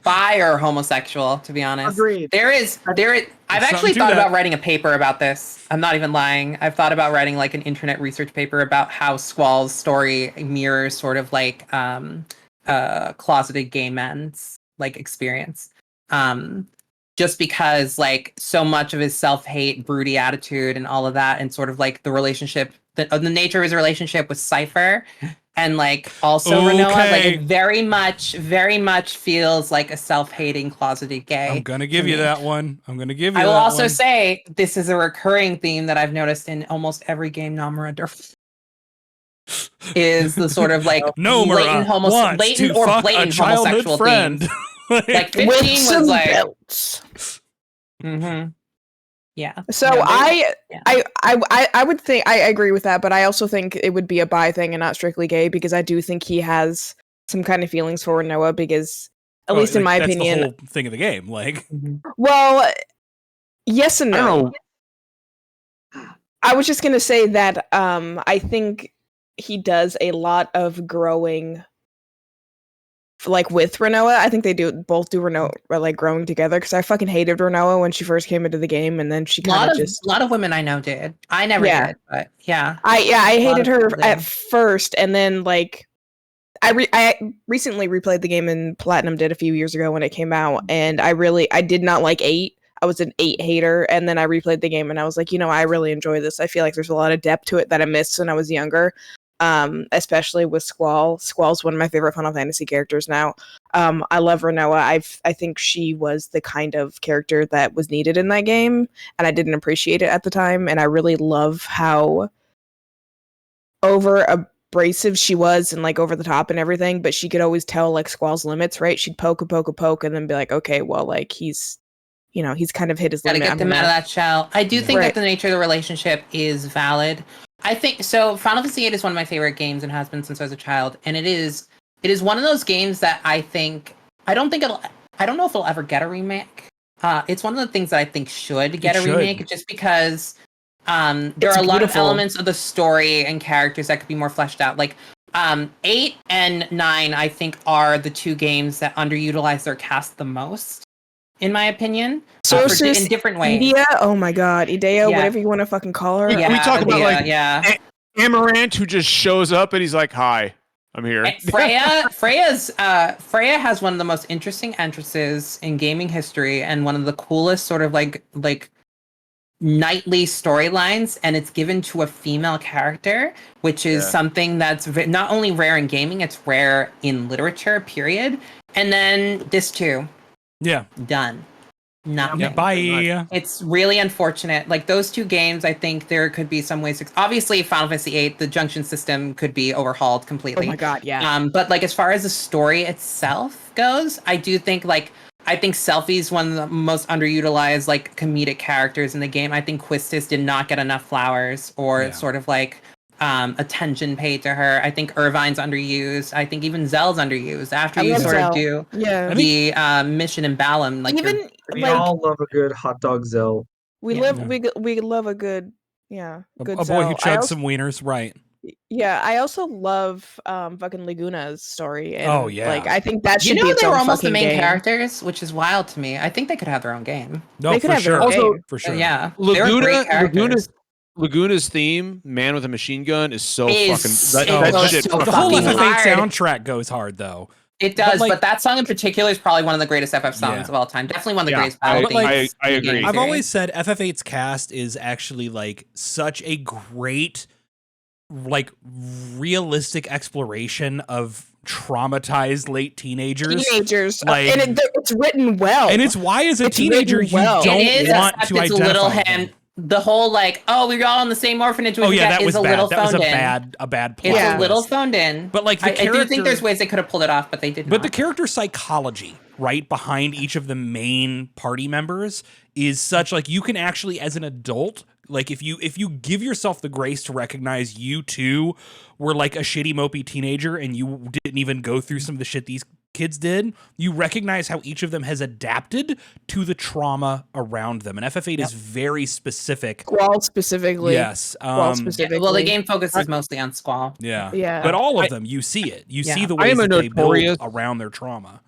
bi or homosexual, to be honest. Agreed. I've actually thought about writing a paper about this. I'm not even lying. I've thought about writing like an internet research paper about how Squall's story mirrors sort of like closeted gay men's like experience. Just because like so much of his self-hate, broody attitude and all of that, and sort of like the relationship, the nature of his relationship with Cypher, and like also Renoa, like it very much feels like a self-hating closeted gay. I'm gonna give you that one. I will also say this is a recurring theme that I've noticed in almost every game Nomura does. Is the sort of like blatant homosexual friend. Themes. Like 15 was like yeah. So I would think I agree with that, but I also think it would be a bi thing and not strictly gay, because I do think he has some kind of feelings for Noah, because at least in my opinion, the whole thing of the game, like well, yes and no. I was just gonna say that I think he does a lot of growing like with Renoa. I think they both do Renoa, like growing together, because I fucking hated Renoa when she first came into the game, and then she kind of just a lot of women I know did. I never did, but yeah. I hated her at first, and then like I recently replayed the game, and Platinum did a few years ago when it came out, and I did not like 8. I was an 8 hater, and then I replayed the game and I was like, I really enjoy this. I feel like there's a lot of depth to it that I missed when I was younger. Especially with Squall. Squall's one of my favorite Final Fantasy characters now. I love Renoa. I think she was the kind of character that was needed in that game, and I didn't appreciate it at the time, and I really love how over abrasive she was and like over the top and everything, but she could always tell like Squall's limits, right? She'd poke, and then be like, okay, well, like he's kind of hit his limit. Gotta get them out of that shell. I do think that the nature of the relationship is valid. I think so. Final Fantasy VIII is one of my favorite games and has been since I was a child. And it is one of those games that I don't know if it'll ever get a remake. It's one of the things that I think should get a remake, just because there are a lot of elements of the story and characters that could be more fleshed out. Like 8 and 9, I think, are the two games that underutilize their cast the most, in my opinion, in different ways. Idea, oh my god, Idea, whatever you want to fucking call her. We talk about Amaranth, who just shows up and he's like, "Hi, I'm here." Freya has one of the most interesting entrances in gaming history, and one of the coolest sort of like knightly storylines, and it's given to a female character, which is something that's not only rare in gaming, it's rare in literature, period. And then this too. Yeah. Done. Nothing. Yeah, bye. It's really unfortunate. Like those two games, I think there could be some ways. Obviously, Final Fantasy VIII, the junction system could be overhauled completely. Oh my god, yeah. But like as far as the story itself goes, I do think I think Selphie's one of the most underutilized like comedic characters in the game. I think Quistis did not get enough flowers or sort of like attention paid to her. I think Irvine's underused. I think even Zell's underused. After you sort of do the mission in Balam, like even we all love a good hot dog Zell. We love a good good a boy who chugs some wieners, right? Yeah, I also love fucking Laguna's story. And, oh yeah, like I think that should be its they were own almost the main game. characters, which is wild to me. I think they could have their own game. No, they could for have sure. Their own Also, game. For sure. Yeah, Laguna's theme, "Man with a Machine Gun," is so fucking. That shit. The whole FF8 soundtrack goes hard though. It does, but that song in particular is probably one of the greatest FF songs of all time. Definitely one of the greatest battle themes. I agree. I've always said FF8's cast is actually like such a great, like realistic exploration of traumatized late teenagers. Like, and it's written well. And it's why as a teenager you don't want to identify them. The whole like, oh, we're all in the same orphanage. That was a bad. little That was phoned a bad plot. It's a little phoned in. But like I do think there's ways they could have pulled it off, but they didn't. But the character psychology, right, behind each of the main party members is such like you can actually, as an adult, like if you give yourself the grace to recognize you too were like a shitty mopey teenager and you didn't even go through some of the shit these kids did, you recognize how each of them has adapted to the trauma around them. And FF8 is very specific. Squall specifically. Yes. Well, the game focuses mostly on Squall. Yeah. But all of them, you see it. You see the ways that they build around their trauma.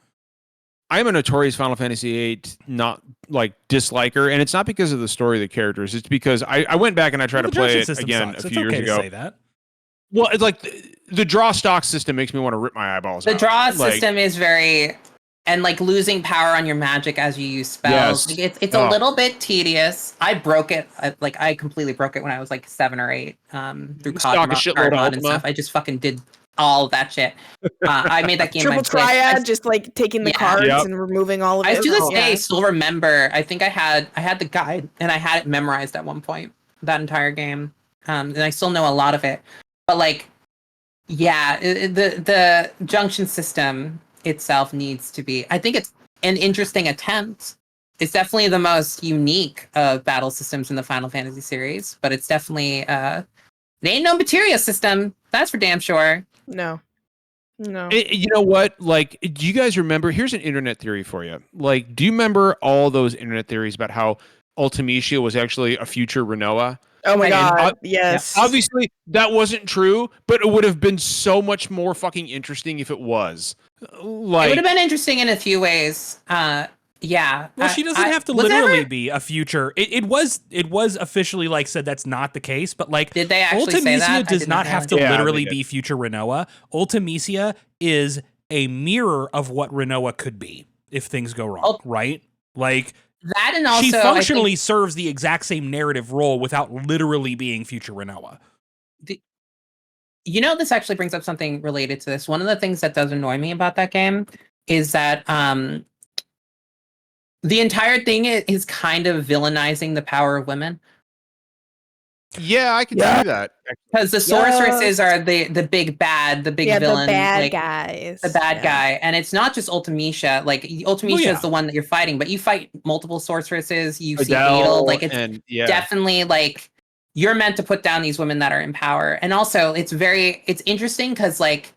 I am a notorious Final Fantasy VIII not like disliker, and it's not because of the story of the characters. It's because I went back and I tried to play it again a few years ago. Say that. Well, it's like the draw stock system makes me want to rip my eyeballs out. The draw system is very, and like losing power on your magic as you use spells. Like it's a little bit tedious. I broke it. I completely broke it when I was like 7 or 8 through card mod and stuff. I just fucking did all of that shit. I made that game triple triad, just like taking the cards and removing all of it. I to this day still remember. I think I had the guide and I had it memorized at one point. That entire game, and I still know a lot of it. But like, the junction system itself needs to be. I think it's an interesting attempt. It's definitely the most unique of battle systems in the Final Fantasy series, but it's definitely it ain't no materia system. That's for damn sure. No. You know what? Like, do you guys remember? Here's an internet theory for you. Like, do you remember all those internet theories about how Ultimecia was actually a future Rinoa? Oh my god, yes. Obviously, that wasn't true, but it would have been so much more fucking interesting if it was. Like, it would have been interesting in a few ways. Well, she doesn't have to literally be a future. It was officially like said that's not the case, but like did they actually say that? Ultimecia does not have to literally be future Rinoa. Ultimecia is a mirror of what Rinoa could be if things go wrong, right? Like that, and also she functionally serves the exact same narrative role without literally being future Rinoa. This actually brings up something related to this. One of the things that does annoy me about that game is that the entire thing is kind of villainizing the power of women. Yeah, I can see that. Because the sorceresses are the big bad, the big villain. The bad guys. The bad guy. And it's not just Ultimecia. Like, Ultimecia is the one that you're fighting, but you fight multiple sorceresses. You see Adele. Like, it's definitely, like, you're meant to put down these women that are in power. And also, it's interesting because, like,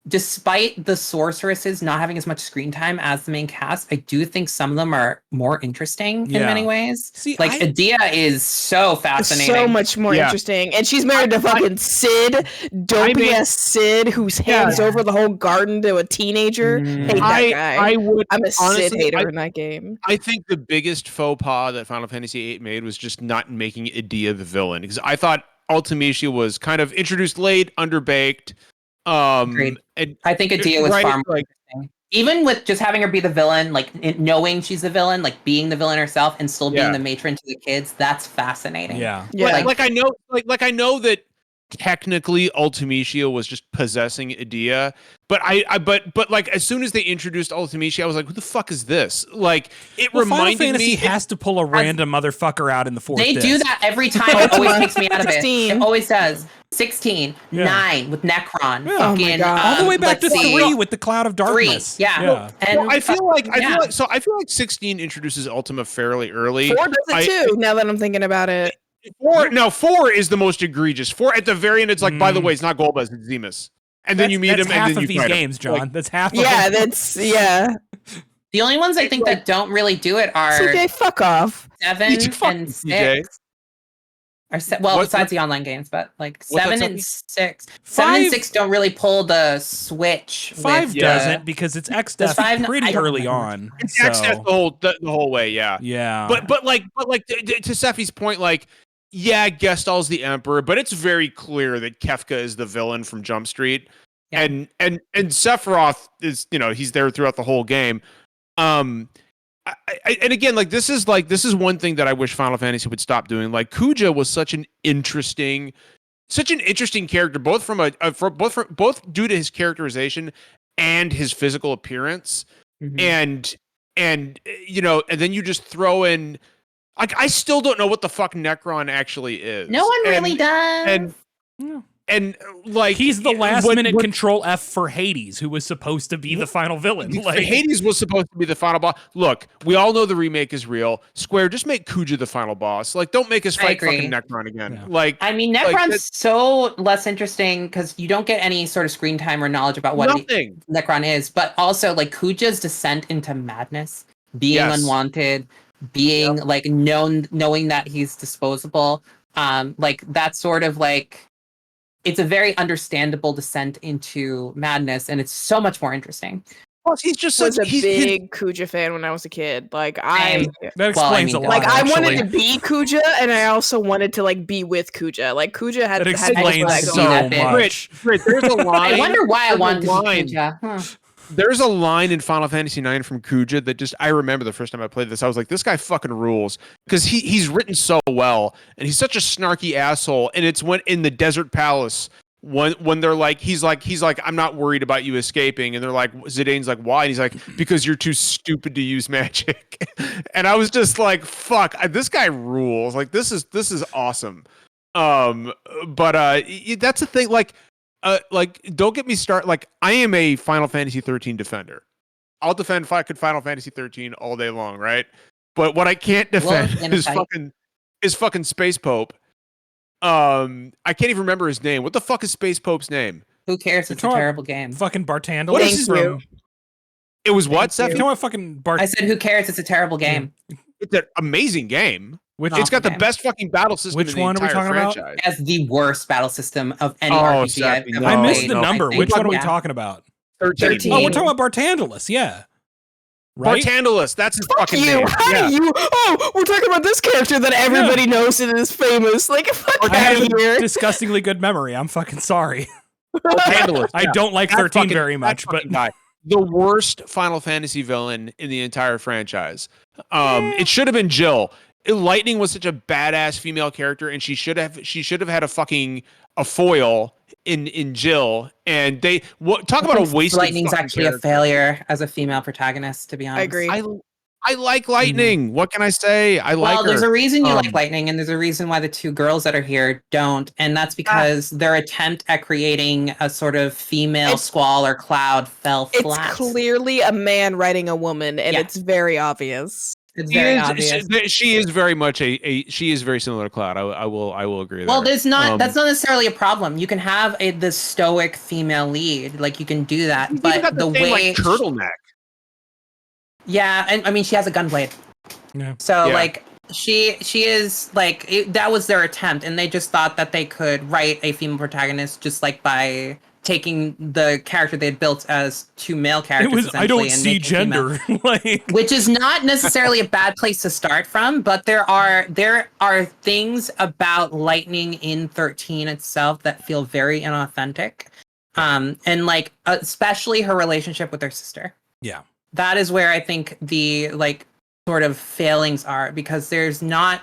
despite the sorceresses not having as much screen time as the main cast, I do think some of them are more interesting in many ways. See, like Adia is so fascinating. So much more interesting. And she's married to fucking Sid, dopey ass Sid, who's hands over the whole garden to a teenager. Hate that guy. I'm a Sid hater in that game. I think the biggest faux pas that Final Fantasy VIII made was just not making Adia the villain. Because I thought Ultimecia was kind of introduced late, underbaked. Agreed. I think Adia was far more interesting. Even with just having her be the villain, like knowing she's the villain, like being the villain herself, and still being the matron to the kids, that's fascinating. Yeah. Like I know that technically Ultimecia was just possessing Idea, but but like as soon as they introduced Ultimecia, I was like, who the fuck is this? Like it reminded Final Fantasy me has to pull a random motherfucker out in the fourth. They disc. do that every time. It always takes me out of it. 16. It always does. 16, Yeah. 9 with Necron. Yeah. Oh my God. all the way back to let's see. 3 with the Cloud of Darkness. 3, yeah. yeah. And I feel like yeah. I feel like 16 introduces Ultima fairly early. 4 does it too. Now that I'm thinking about it. 4 is the most egregious. 4 at the very end, it's like, by the way, it's not Golbez, it's Zemus. And then you meet him, half and then of you these fight him. games, John. Like, that's half. Yeah, of them. The only ones I think that don't really do it are CJ, fuck off. 7 You fucking and CJ. 6. Well, What- besides the online games, but like What's 7 that, and Sophie? 6. 7 and 5 6 don't really pull the switch. 5 with doesn't because it's Does X-Death 5 pretty I don't early remember. on. It's so, access the whole way, yeah. yeah. But like to Sephi's point, like, yeah, Gestal's the Emperor, but it's very clear that Kefka is the villain from Jump Street. Yeah. And Sephiroth is, he's there throughout the whole game. And again, like this is one thing that I wish Final Fantasy would stop doing. Like Kuja was such an interesting character, both both due to his characterization and his physical appearance. Mhm. And then you just throw in, like, I still don't know what the fuck Necron actually is. No one really does. And like he's the last what- minute what- Control F for Hades, who was supposed to be the final villain. Like Hades was supposed to be the final boss. Look, we all know the remake is real. Square, just make Kuja the final boss. Like, don't make us I fight agree. fucking Necron again. Yeah. Like, I mean, like, Necron's so less interesting because you don't get any sort of screen time or knowledge about what nothing. Necron is, but also like Kuja's descent into madness, being Yes. unwanted, being like knowing that he's disposable. Like that's sort of like it's a very understandable descent into madness, and it's so much more interesting. Plus, he's just I was such a big Kuja fan when I was a kid. Like Same. that Well, I explains mean, a lot. Like I wanted actually. to be Kuja, and I also wanted to like be with Kuja. Like Kuja had That had explains like, so going on. much. Great, there's a line. I wonder why I there's a wanted to be line. Kuja. Huh. There's a line in Final Fantasy IX from Kuja that just, I remember the first time I played this, I was like, this guy fucking rules, because he's written so well, and he's such a snarky asshole. And it's when in the Desert Palace, when they're like, he's like, I'm not worried about you escaping, and they're like, Zidane's like, why? And he's like, because you're too stupid to use magic. And I was just like, fuck, this guy rules. Like, this is awesome. But that's the thing. Like, don't get me started. Like, I am a Final Fantasy 13 defender. I'll defend Final Fantasy 13 all day long, right? But what I can't defend is fucking Space Pope. I can't even remember his name. What the fuck is Space Pope's name? Who cares? It's a talking- terrible game. Fucking Bartandalus. What is Thank his you. from? It was what, Thank Seth? You know what? Fucking Bart. I said, who cares? It's a terrible game. It's an amazing game. Which It's got the game. best fucking battle system Which in the one are we entire talking about? franchise. It has the worst battle system of any Oh, RPG I've Sappy, ever no, I missed played. the no. number. think. Which one are we Yeah. talking about? 13. Oh, we're talking about Bartandalus. Yeah. Right. Bartandalus, that's his Fuck fucking you! name. How Yeah. do you? Oh, we're talking about this character that everybody knows and is famous. Like, fuck I out have of a here. disgustingly good memory. I'm fucking sorry. Bartandalus, I yeah. don't like That 13 fucking- very that much, but fucking guy. The worst Final Fantasy villain in the entire franchise. It should have been Jill. Lightning was such a badass female character, and she should have had a foil in Jill. And talk about a waste. Lightning's of actually a failure as a female protagonist, to be honest. I agree. I like Lightning. What can I say? I like Well, her. there's a reason you Um, like Lightning, and there's a reason why the two girls that are here don't, and that's because their attempt at creating a sort of female It's- Squall or Cloud fell It's flat. clearly a man writing a woman, and Yeah. it's very obvious. It's very obvious. She is very much she is very similar to Cloud. I will agree. Well, there. that's not necessarily a problem. You can have the stoic female lead, like you can do that, She's even but got the same, way like, turtleneck. yeah, and I mean she has a gunblade. Yeah. So Yeah. like she is like that was their attempt, and they just thought that they could write a female protagonist just like by taking the character they had built as two male It characters. was. I don't essentially, and see make it female. gender. Like. Which is not necessarily a bad place to start from, but there are things about Lightning in 13 itself that feel very inauthentic, and like especially her relationship with her sister. Yeah. That is where I think the like sort of failings are, because there's not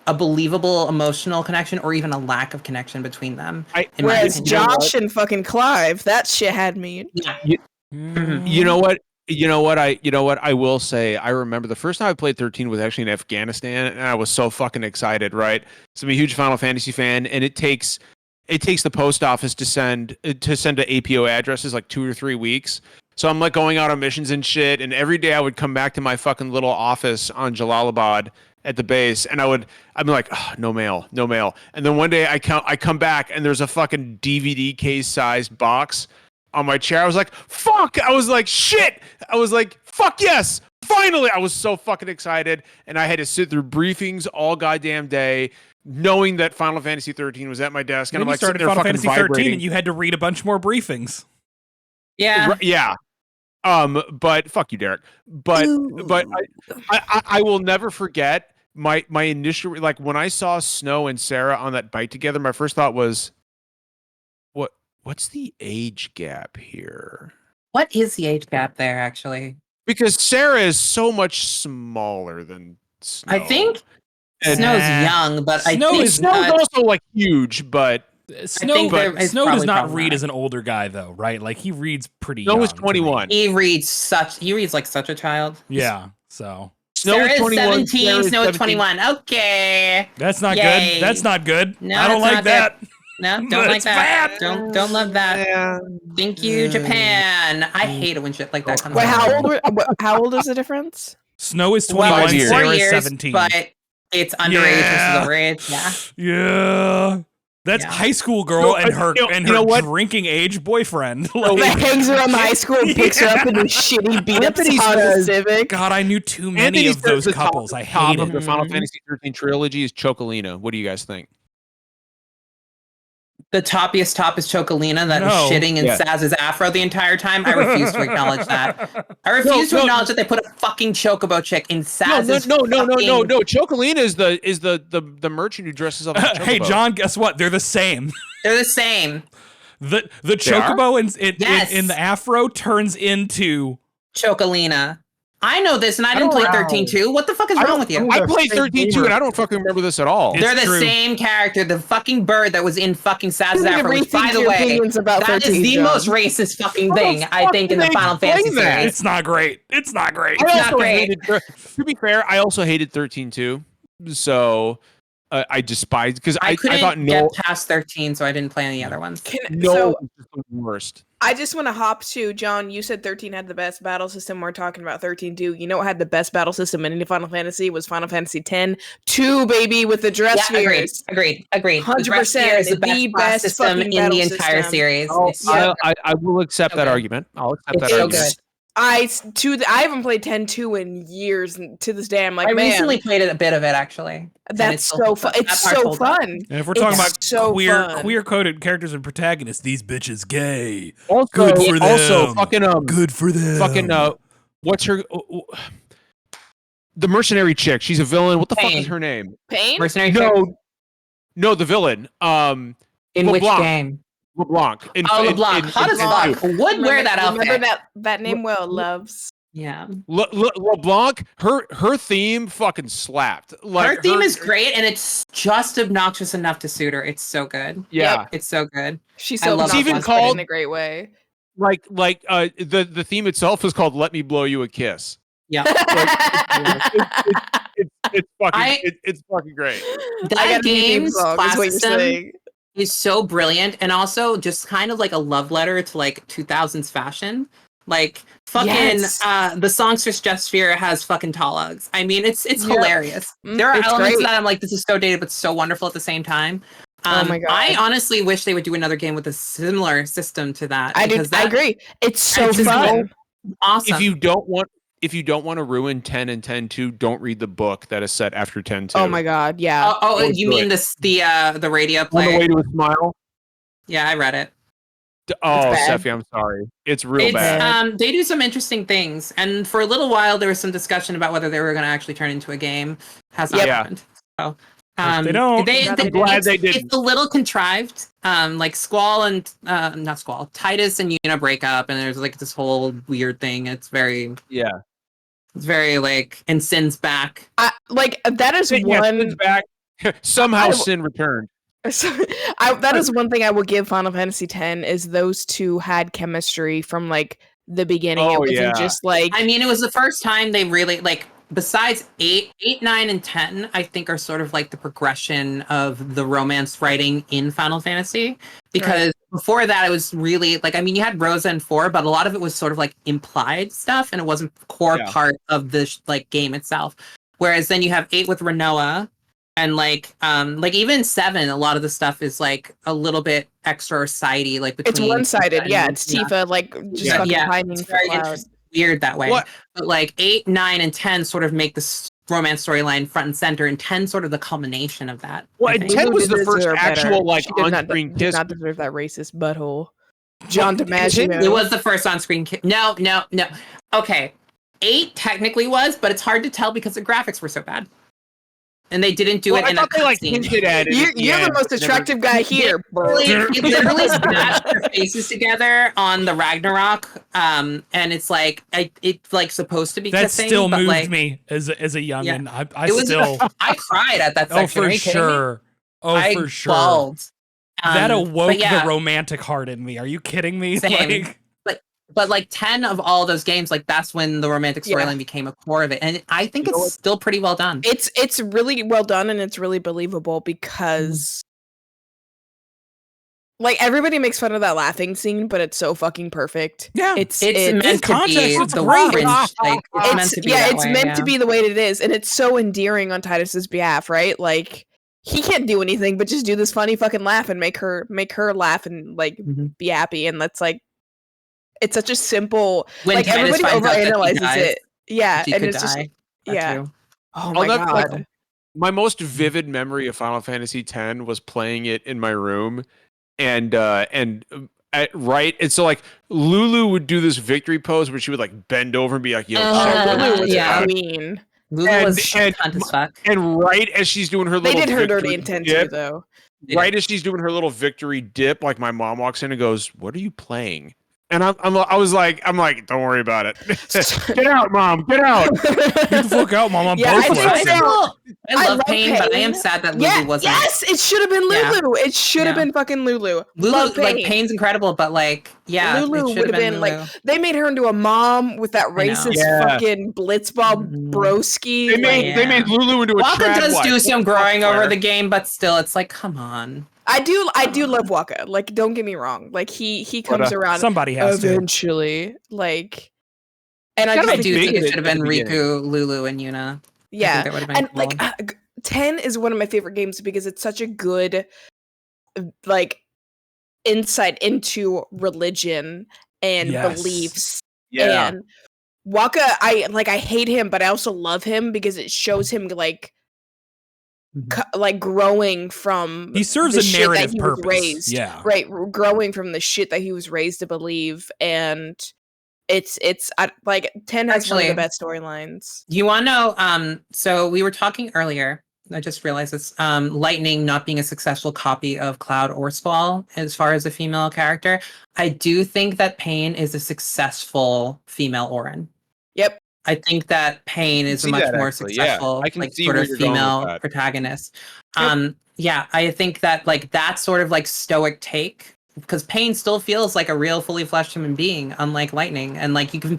a believable emotional connection or even a lack of connection between them. Whereas Josh and fucking Clive, that shit had me. Yeah. You know what? I will say, I remember the first time I played 13 was actually in Afghanistan, and I was so fucking excited, right? So I'm a huge Final Fantasy fan, and it takes the post office to send to APO addresses like 2 or 3 weeks. So I'm like going out on missions and shit, and every day I would come back to my fucking little office on Jalalabad at the base, and I'd be like, oh, no mail. And then one day I come back, and there's a fucking DVD case sized box on my chair. I was like, fuck! I was like, shit! I was like, fuck yes! Finally! I was so fucking excited, and I had to sit through briefings all goddamn day, knowing that Final Fantasy 13 was at my desk, and I'm like, started Final Fantasy 13, and you had to read a bunch more briefings. Yeah. Yeah. But fuck you, Derek. But I will never forget my initial, like, when I saw Snow and Sarah on that bike together. My first thought was, what's the age gap here? What is the age gap there, actually? Because Sarah is so much smaller than Snow. I think Snow's young, but Snow's also like huge, but Snow does not read as an older guy, though, right? Like, he reads pretty young. Snow is 21. He reads like such a child. Yeah, so. Snow is 17, Snow is 21. Okay. That's not good. That's not good. No, I don't like that. No, don't like that. Bad. Don't love that. Yeah. Thank you, Japan. I hate it when shit like that comes out. How old is the difference? Snow is 21, Sarah is 17. But it's underage versus overage. Yeah. Yeah. That's high school girl and her drinking age boyfriend. Like, that hangs around the high school and picks her up in his shitty beat up Honda Civic. God, I knew too many of those couples. I hate it. The Final Fantasy 13 trilogy is Chocolina. What do you guys think? The toppiest top is Chocolina that was shitting in Saz's afro the entire time. I refuse to acknowledge that. I refuse to acknowledge that they put a fucking chocobo chick in Saz's. No. Chocolina is the merchant who dresses up as a chocobo. Hey, John, guess what? They're the same. They're the same. The chocobo in the afro turns into Chocolina. I know this, and I didn't play 13-2. What the fuck is wrong with you? I played 13-2, and I don't fucking remember this at all. They're the same character. The fucking bird that was in fucking Saz's afro, which, by the way, that is the most racist fucking thing, I think, in the Final Fantasy series. It's not great. It's not great. To be fair, I also hated 13-2, so I despised, because I thought get past 13, so I didn't play any other ones. Was the worst. I just want to hop to, John, you said 13 had the best battle system. We're talking about 13-2. You know what had the best battle system in any Final Fantasy was Final Fantasy X-2, baby, with the dress spheres. Agreed. 100% the best system in the entire series. I will accept that argument. I'll accept that argument. Good. I haven't played 10-2 in years, and to this day I'm like, I recently played a bit of it, actually. That's so fun. It's so fun. And if we're talking about queer-coded characters and protagonists, these bitches gay. Good for them. Good for them. Fucking what's her? The mercenary chick. She's a villain. What the fuck is her name? Pain? Mercenary chick? No, the villain. In which game? LeBlanc. LeBlanc. Hot as fuck. Would wear that outfit. Remember that name well, loves. Yeah. LeBlanc, her theme fucking slapped. Like, her theme is great, and it's just obnoxious enough to suit her. It's so good. Yeah. Yep, it's so good. She's so obnoxious, even called in a great way. Like the theme itself is called "Let Me Blow You a Kiss." Yeah. It's fucking great. That game's class system is so brilliant, and also just kind of like a love letter to like 2000s fashion. Like fucking the songstress Jeff Sphere has fucking Talogs. I mean, it's hilarious. There are elements that I'm like, this is so dated, but so wonderful at the same time. Oh my God. I honestly wish they would do another game with a similar system to that. I agree. It's so fun. Awesome. If you don't want to ruin 10 and 10-2, don't read the book that is set after 10-2. Oh my God, yeah. Oh, you mean the radio play? On the Way to a Smile? Yeah, I read it. Oh, Sephi, I'm sorry. It's real bad. They do some interesting things, and for a little while there was some discussion about whether they were going to actually turn into a game. Has not happened. So, they don't. I'm glad they didn't. It's a little contrived. Like Squall and not Squall, Titus and Yuna break up, and there's like this whole weird thing. It's very It's very like, and Sin's back. Like that is one. Sin's back. Somehow sin returned. That is one thing I will give Final Fantasy X is those two had chemistry from like the beginning. It wasn't just like. I mean, it was the first time they really like. Besides 8, 9, and 10, I think are sort of like the progression of the romance writing in Final Fantasy. Because before that, it was really like, I mean, you had Rosa and 4, but a lot of it was sort of like implied stuff, and it wasn't core part of the like game itself. Whereas then you have 8 with Renoa, and like even 7, a lot of the stuff is like a little bit extra or sidey, like between. It's one-sided, it's Tifa like just fucking pining for Cloud. Weird that way. But like 8, 9, and 10 sort of make the romance storyline front and center, and 10 sort of the culmination of that. Well, and 10 was the first actual like on-screen kiss. Did not deserve that racist butthole. John DiMaggio. It was the first on-screen kiss. No. Okay. 8 technically was, but it's hard to tell because the graphics were so bad. And they didn't do it in a cutscene. You're the most attractive guy here, bro. It literally smashed their faces together on the Ragnarok, and it's like it's like supposed to be. That kissing, still but moved like, me as a youngin. Yeah. I cried at that section. For sure. For sure. Bawled. That awoke the romantic heart in me. Are you kidding me? Same. But like 10 of all those games, like that's when the romantic storyline became a core of it, and I think it's still pretty well done. It's really well done, and it's really believable because, like, everybody makes fun of that laughing scene, but it's so fucking perfect. Yeah, it's meant to context. Be It's the great. It's meant to be the way it is, and it's so endearing on Titus's behalf, right? Like, he can't do anything but just do this funny fucking laugh and make her laugh and like be happy, and that's like. It's such a simple. When like everybody overanalyzes it. Yeah, and it's just Oh my god! Like, my most vivid memory of Final Fantasy X was playing it in my room, and so like Lulu would do this victory pose where she would like bend over and be like, "Yo, Lulu was queen." Lulu was cunt as fuck. And right as she's doing her little, they did her dirty intent too, though. Right as she's doing her little victory dip, like my mom walks in and goes, "What are you playing?" And I'm like, don't worry about it. Get out, Mom. Get out. Get the fuck out, Mom. I'm I love Pain, but I am sad that Lulu wasn't. Yes, it should have been Lulu. It should have been fucking Lulu. Lulu, like Pain's incredible, but like, Lulu would have been like. They made her into a mom with that racist fucking blitzball broski. They made Lulu into a. Waka does do some growing over the game, but still, it's like, come on. I do love Waka. Like, don't get me wrong. Like, he comes around. Somebody has eventually. Like, and I do think it should have been Riku, Lulu, and Yuna. Yeah, that been and cool. like 10 is one of my favorite games because it's such a good, like, insight into religion and beliefs. Yeah, and Waka, I hate him, but I also love him because it shows him like. Like growing from he serves a narrative purpose. Raised, right, growing from the shit that he was raised to believe, and it's like 10 has one of the best storylines. You want to know? So we were talking earlier. I just realized this. Lightning not being a successful copy of Cloud or Squall as far as a female character. I do think that Pain is a successful female Auron. Yep. I think that Pain is a much more successful, like sort of female protagonist. I think that like that sort of like stoic take, because Pain still feels like a real, fully fleshed human being, unlike Lightning, and like you can,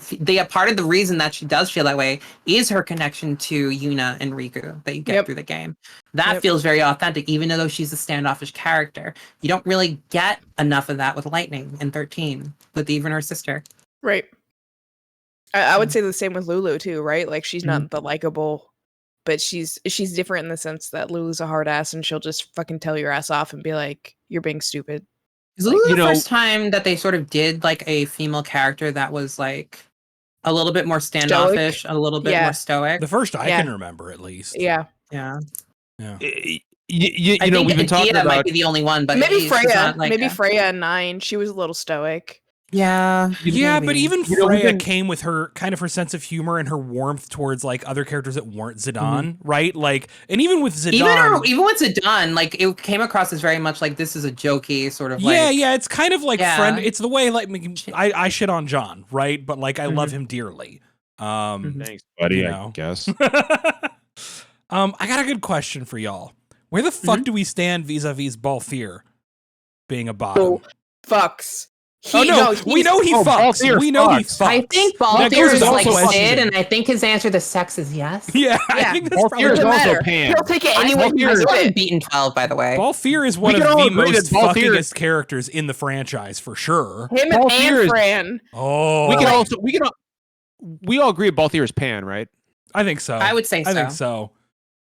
part of the reason that she does feel that way is her connection to Yuna and Riku that you get through the game. That feels very authentic, even though she's a standoffish character. You don't really get enough of that with Lightning in 13, with even her sister. Right. I would say the same with Lulu too, right? Like she's not the likable, but she's different in the sense that Lulu's a hard ass and she'll just fucking tell your ass off and be like, "You're being stupid." Is Lulu the first time that they sort of did like a female character that was like a little bit more standoffish, a little bit more stoic? The first I can remember, at least. Yeah. You I know, think we've been talking about might be the only one, but maybe Freya. Like maybe Freya in 9. She was a little stoic. Yeah, but even Freya came with her kind of her sense of humor and her warmth towards like other characters that weren't Zidane, right? Like, and even with Zidane, even with Zidane, like it came across as very much like this is a jokey sort of. It's kind of like friend. It's the way like I shit on John, right? But like I love him dearly. Thanks, buddy. I guess. I got a good question for y'all. Where the fuck do we stand vis-a-vis Balthier being a bottom? Oh, fucks. We know he fucks. We know he fucks. I think Balthier is like Sid, and I think his answer to sex is yes. Yeah, I think that's Balthier is probably also Pan. He'll take it anyway. He's beaten 12, by the way. Balthier is one of the most fuckingest characters in the franchise for sure. Him and Fran. Oh, we all agree Balthier is Pan, right? I think so. I would say so. I think so.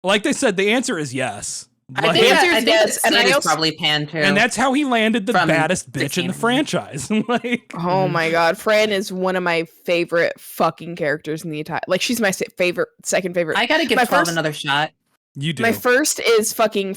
Like they said, the answer is yes. I think yes, and Sid is probably Pan too. And that's how he landed the baddest bitch in the franchise. Like, oh my god, Fran is one of my favorite fucking characters in the entire. Like, she's my second favorite. I gotta give 12 another shot. You do. My first is fucking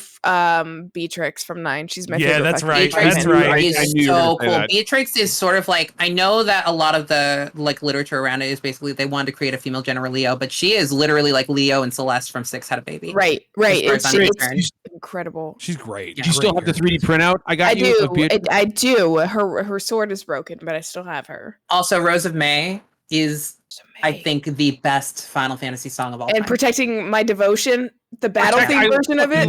Beatrix from 9. She's my favorite. Yeah, that's right. Beatrix That's right. Is so cool. Beatrix is sort of like, I know that a lot of the like literature around it is basically they wanted to create a female General Leo, but she is literally like Leo and Celeste from 6 had a baby. Right. It's incredible. She's great. Do you still have the 3D printout? I do. Her sword is broken, but I still have her. Also, Rose of May is, I think, the best Final Fantasy song of all time. And Protecting My Devotion, the battle theme version of it.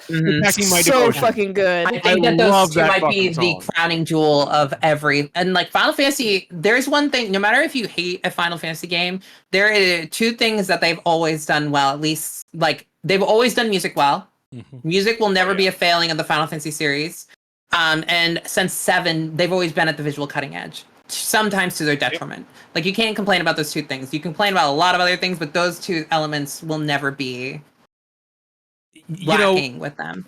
Protecting My so Devotion. fucking good. I think that those two might be the crowning jewel of every. And like Final Fantasy, there's one thing, no matter if you hate a Final Fantasy game, there are 2 things that they've always done well, at least, like, they've always done music well. Music will never be a failing of the Final Fantasy series. And since 7, they've always been at the visual cutting edge. Sometimes to their detriment. Like, you can't complain about those 2 things. You complain about a lot of other things, but those 2 elements will never be lacking with them.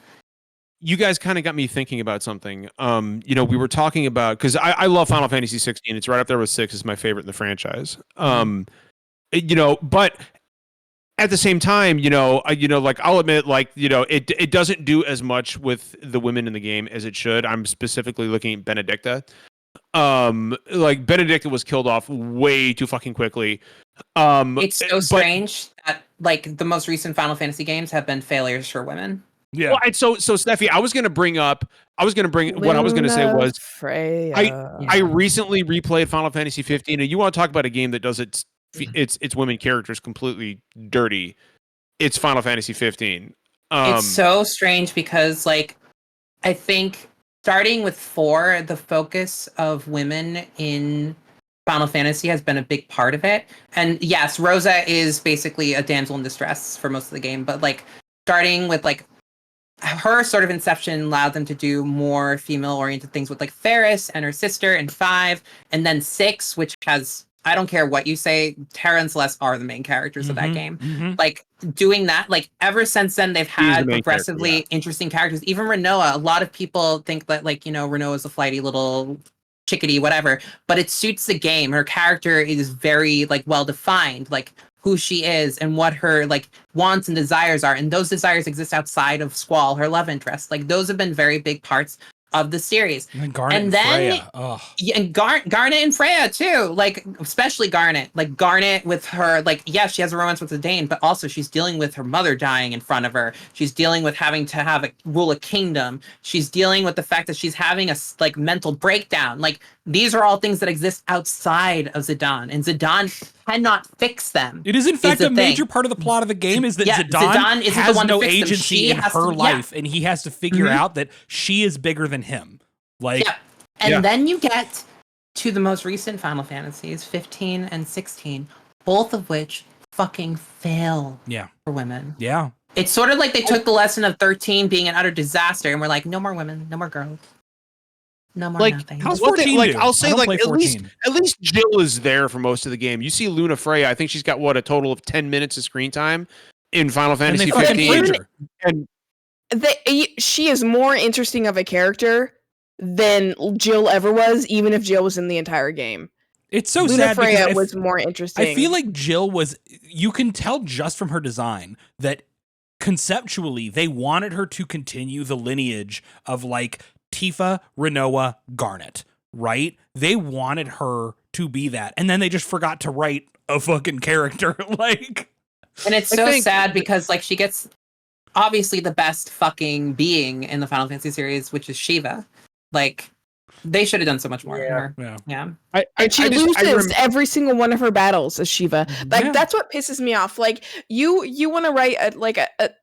You guys kind of got me thinking about something. We were talking about, because I love Final Fantasy 16. It's right up there with 6. It's my favorite in the franchise. But at the same time, like I'll admit, like, it doesn't do as much with the women in the game as it should. I'm specifically looking at Benedicta. Like Benedicta was killed off way too fucking quickly. It's so strange that like the most recent Final Fantasy games have been failures for women. Yeah. Well, so Steffi, what I was going to say was Freya. I recently replayed Final Fantasy 15, and you want to talk about a game that does its women characters completely dirty. It's Final Fantasy 15. It's so strange because like I think starting with 4, the focus of women in Final Fantasy has been a big part of it. And yes, Rosa is basically a damsel in distress for most of the game, but like starting with like her sort of inception allowed them to do more female-oriented things with like Ferris and her sister in 5, and then 6, which has, I don't care what you say, Terra and Celeste are the main characters of that game. Like doing that, like ever since then, they've had progressively interesting characters. Even Renoa, a lot of people think that like, Renoa is a flighty little chickadee, whatever, but it suits the game. Her character is very like well defined, like who she is and what her like wants and desires are. And those desires exist outside of Squall, her love interest. Like those have been very big parts of the series. And Garnet and Freya. Yeah, and Garnet and Freya too. Like especially Garnet. Like Garnet with her, like, yes, she has a romance with Zidane, but also she's dealing with her mother dying in front of her. She's dealing with having to rule a kingdom. She's dealing with the fact that she's having a like mental breakdown. Like these are all things that exist outside of Zidane, and Zidane cannot fix them. It is in fact a major part of the plot of the game is that Zidane has no agency in her life, and he has to figure out that she is bigger than him. Like, then you get to the most recent Final Fantasies, 15 and 16, both of which fucking fail for women. Yeah. It's sort of like they took the lesson of 13 being an utter disaster, and we're like, no more women, no more girls. No more nothing. How's 14 like do? I'll say like at 14. least Jill is there for most of the game. You see Luna Freya, I think she's got a total of 10 minutes of screen time in Final Fantasy 15. And she is more interesting of a character than Jill ever was, even if Jill was in the entire game. It's so Luna sad Freya because was more interesting. I feel like Jill was, you can tell just from her design that conceptually they wanted her to continue the lineage of like Tifa, Renoa, Garnet, right? They wanted her to be that. And then they just forgot to write a fucking character. Like, and it's so sad because like she gets obviously the best fucking being in the Final Fantasy series, which is Shiva. Like They should have done so much more. Yeah. Yeah. And she loses every single one of her battles as Shiva. Like that's what pisses me off. Like you want to write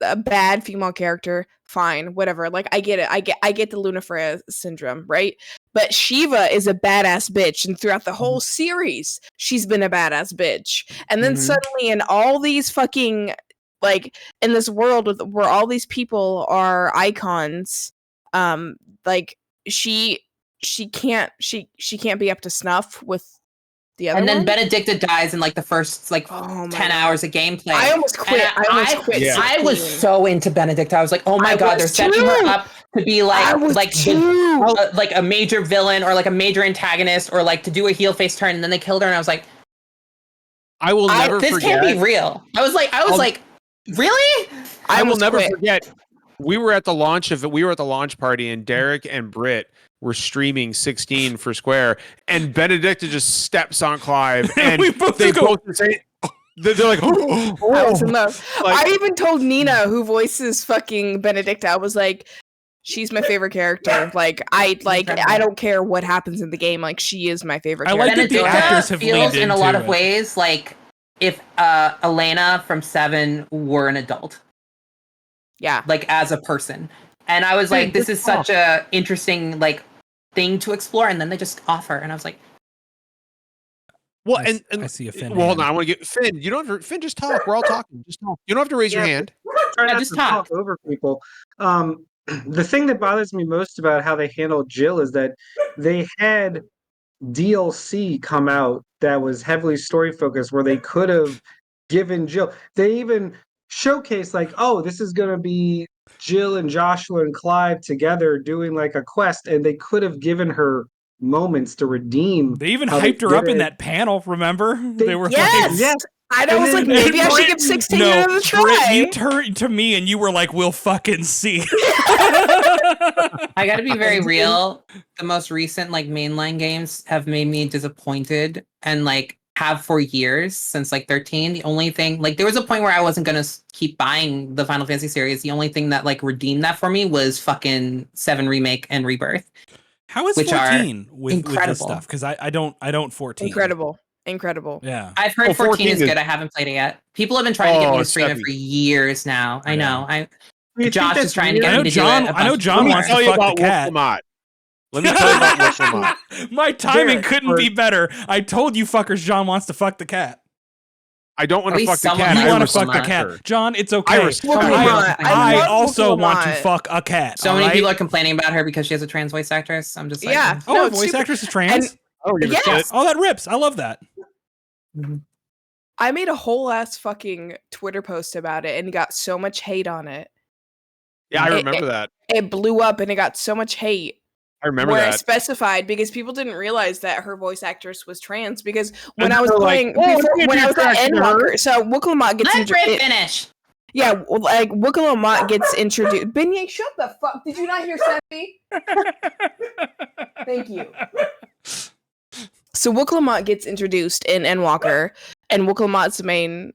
a bad female character, fine, whatever. Like I get it. I get the Lunafreya syndrome, right? But Shiva is a badass bitch, and throughout the whole series, she's been a badass bitch. And then suddenly, in all these fucking like in this world where all these people are icons, like she can't be up to snuff with the other. And then one? Benedicta dies in like the first 10 hours of gameplay. I almost quit. I was so into Benedicta. I was like, oh my god, they're setting her up to be like a major villain or like a major antagonist or like to do a heel face turn, and then they killed her, and I was like, I will never this forget. Can't be real. I was like, really? I will never forget. We were at the launch party, and Derek and Britt were streaming 16 for Square, and Benedicta just steps on Clive, and they both say, they're like, I even told Nina, who voices fucking Benedicta, I was like, she's my favorite character. Like I don't care what happens in the game. Like she is my favorite character. I like that the actors have feels leaned in a lot into of ways like if Elena from 7 were an adult. Yeah. Like as a person. And I was like, this is such a interesting like thing to explore, and then they just offer, and I was like, well, and I see a Finn. Well, hold on, I want to get Finn. You don't have to, Finn, just talk. We're all talking. Just talk. You don't have to raise your hand. Try not to talk over people. The thing that bothers me most about how they handled Jill is that they had DLC come out that was heavily story focused, where they could have given Jill. They even showcased like, oh, this is going to be Jill and Joshua and Clive together doing like a quest, and they could have given her moments to redeem. They even hyped her up in that panel, remember? They were yes! I was like, maybe I should give 16 another try. Britt, you turned to me and you were like, we'll fucking see. I gotta be very real. The most recent like mainline games have made me disappointed, and like have for years since like 13. The only thing, like there was a point where I wasn't gonna keep buying the Final Fantasy series. The only thing that like redeemed that for me was fucking 7 Remake and Rebirth. How is 14 with this stuff? Because I don't 14. Incredible. Yeah. I've heard 14 is good. I haven't played it yet. People have been trying to get me to stream it for years now. I know. Josh is trying to get me to do it. I know John wants to fuck the cat. Let me tell you about Wolframot. My timing couldn't be better. I told you fuckers John wants to fuck the cat. I don't want to fuck the cat. You want to fuck the cat. John, it's okay. I also want to fuck a cat. So many people are complaining about her because she has a trans voice actress. I'm just like, oh, voice actress is trans? Oh, that rips. I love that. I made a whole ass fucking Twitter post about it and got so much hate on it. Yeah, I remember that. It blew up and it got so much hate. I remember that. I specified because people didn't realize that her voice actress was trans. Because when I was playing, when I was at Endwalker, so Wooklamot gets introduced. Finish. Yeah, like Wooklamot gets introduced. Beignet, shut the fuck! Did you not hear Seppi? Thank you. So Wooklamot gets introduced in Endwalker, and Wooklamot's the main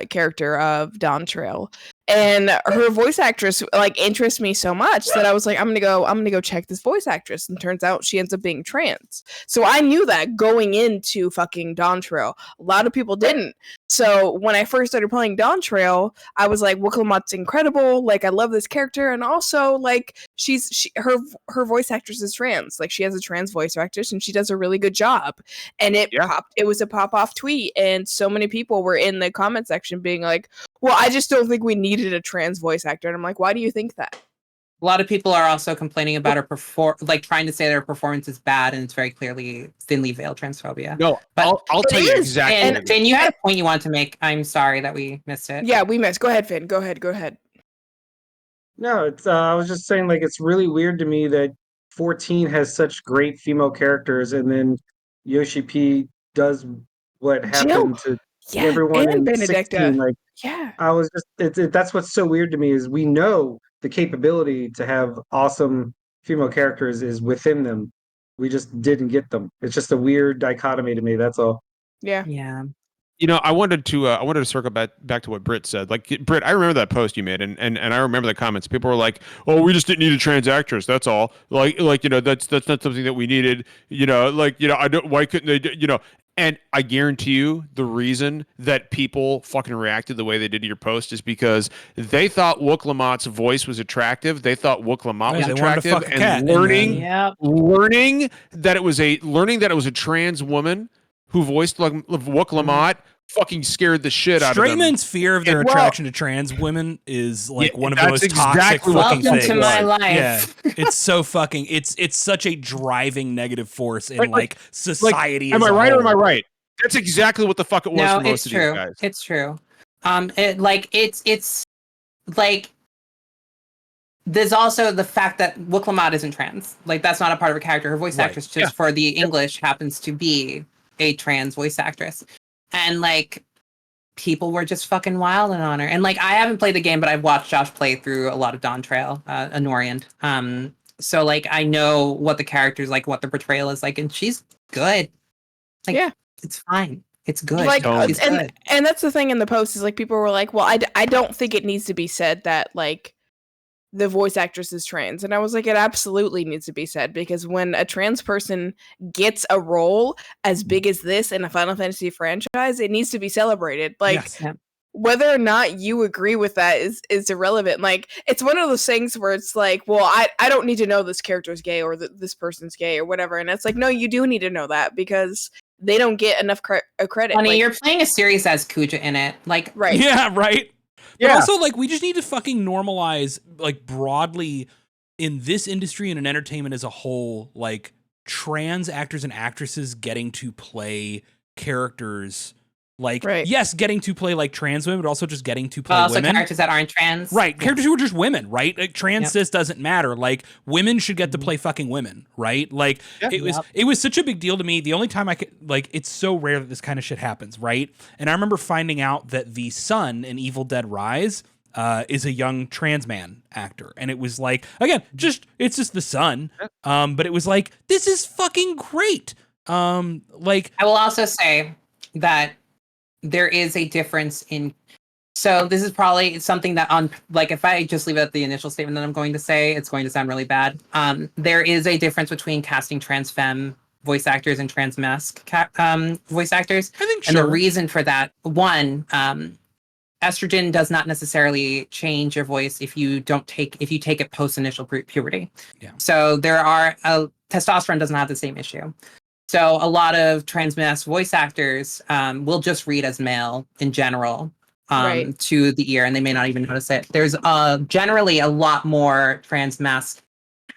character of Dawn Trail. And her voice actress like interests me so much that I was like, I'm gonna go check this voice actress. And turns out she ends up being trans. So I knew that going into fucking Dawn Trail. A lot of people didn't. So when I first started playing Dawn Trail, I was like, Wooklamot's incredible. Like I love this character, and also like her voice actress is trans. Like she has a trans voice actress, and she does a really good job. And it was a pop off tweet, and so many people were in the comment section being like, well, I just don't think we needed a trans voice actor. And I'm like, why do you think that? A lot of people are also complaining about her trying to say that her performance is bad, and it's very clearly thinly veiled transphobia. No, but I'll tell you exactly. And Finn, you had a point you wanted to make. I'm sorry that we missed it. Yeah, we missed. Go ahead, Finn. Go ahead. No, it's. I was just saying, like, it's really weird to me that 14 has such great female characters, and then Yoshi P does what happened to everyone in Benedicta. 16. Like, yeah, I was just. That's what's so weird to me is we know the capability to have awesome female characters is within them. We just didn't get them. It's just a weird dichotomy to me. That's all. Yeah. Yeah. I wanted to circle back to what Britt said. Like, Britt, I remember that post you made, and I remember the comments. People were like, "Oh, we just didn't need a trans actress. That's all. Like that's not something that we needed. I don't. Why couldn't they? And I guarantee you, the reason that people fucking reacted the way they did to your post is because they thought Wook Lamott's voice was attractive. They thought Wook Lamott was attractive, and learning that it was a trans woman who voiced Wook Lamott fucking scared the shit out of them. Straight men's fear of their attraction to trans women is like one of the most toxic fucking things. Welcome to my life. Yeah, it's so fucking. It's such a driving negative force in society. Am I right or am I right? That's exactly what the fuck it was for most of true. these guys. It's true. It's like there's also the fact that Wook Lamott isn't trans. Like that's not a part of her character. Her voice actress just for the English happens to be a trans voice actress, and like people were just fucking wilding on her. And like I haven't played the game, but I've watched Josh play through a lot of Dawn Trail, Anorian. So like I know what the character's like, what the portrayal is like, and she's good. Like it's fine. It's good. Like, she's good. And that's the thing in the post is like people were like, well, I don't think it needs to be said that like the voice actress is trans. And I was like, it absolutely needs to be said, because when a trans person gets a role as big as this in a Final Fantasy franchise, it needs to be celebrated. Like whether or not you agree with that is irrelevant. Like it's one of those things where it's like, well, I don't need to know this character's gay or this person's gay or whatever. And it's like, no, you do need to know that because they don't get enough credit. Honey, like, you're playing a series that has Kuja in it. Like, right. Yeah, right. But also, like, we just need to fucking normalize, like, broadly in this industry and in entertainment as a whole, like, trans actors and actresses getting to play characters. Like, yes, getting to play, like, trans women, but also just getting to play women. Characters that aren't trans. Right. Characters who are just women, right? Like, trans cis doesn't matter. Like, women should get to play fucking women, right? Like, it was such a big deal to me. The only time I could, like, it's so rare that this kind of shit happens, right? And I remember finding out that the son in Evil Dead Rise is a young trans man actor. And it was like, again, it's just the son. But it was like, this is fucking great. Like, I will also say that there is a difference in, so this is probably something that like if I just leave it at the initial statement that I'm going to say, it's going to sound really bad. There is a difference between casting trans femme voice actors and trans masc voice actors. I think and the reason for that, one, estrogen does not necessarily change your voice if you take it post initial puberty. Yeah. So there are testosterone doesn't have the same issue. So a lot of trans masc voice actors will just read as male in general to the ear, and they may not even notice it. There's generally a lot more trans masc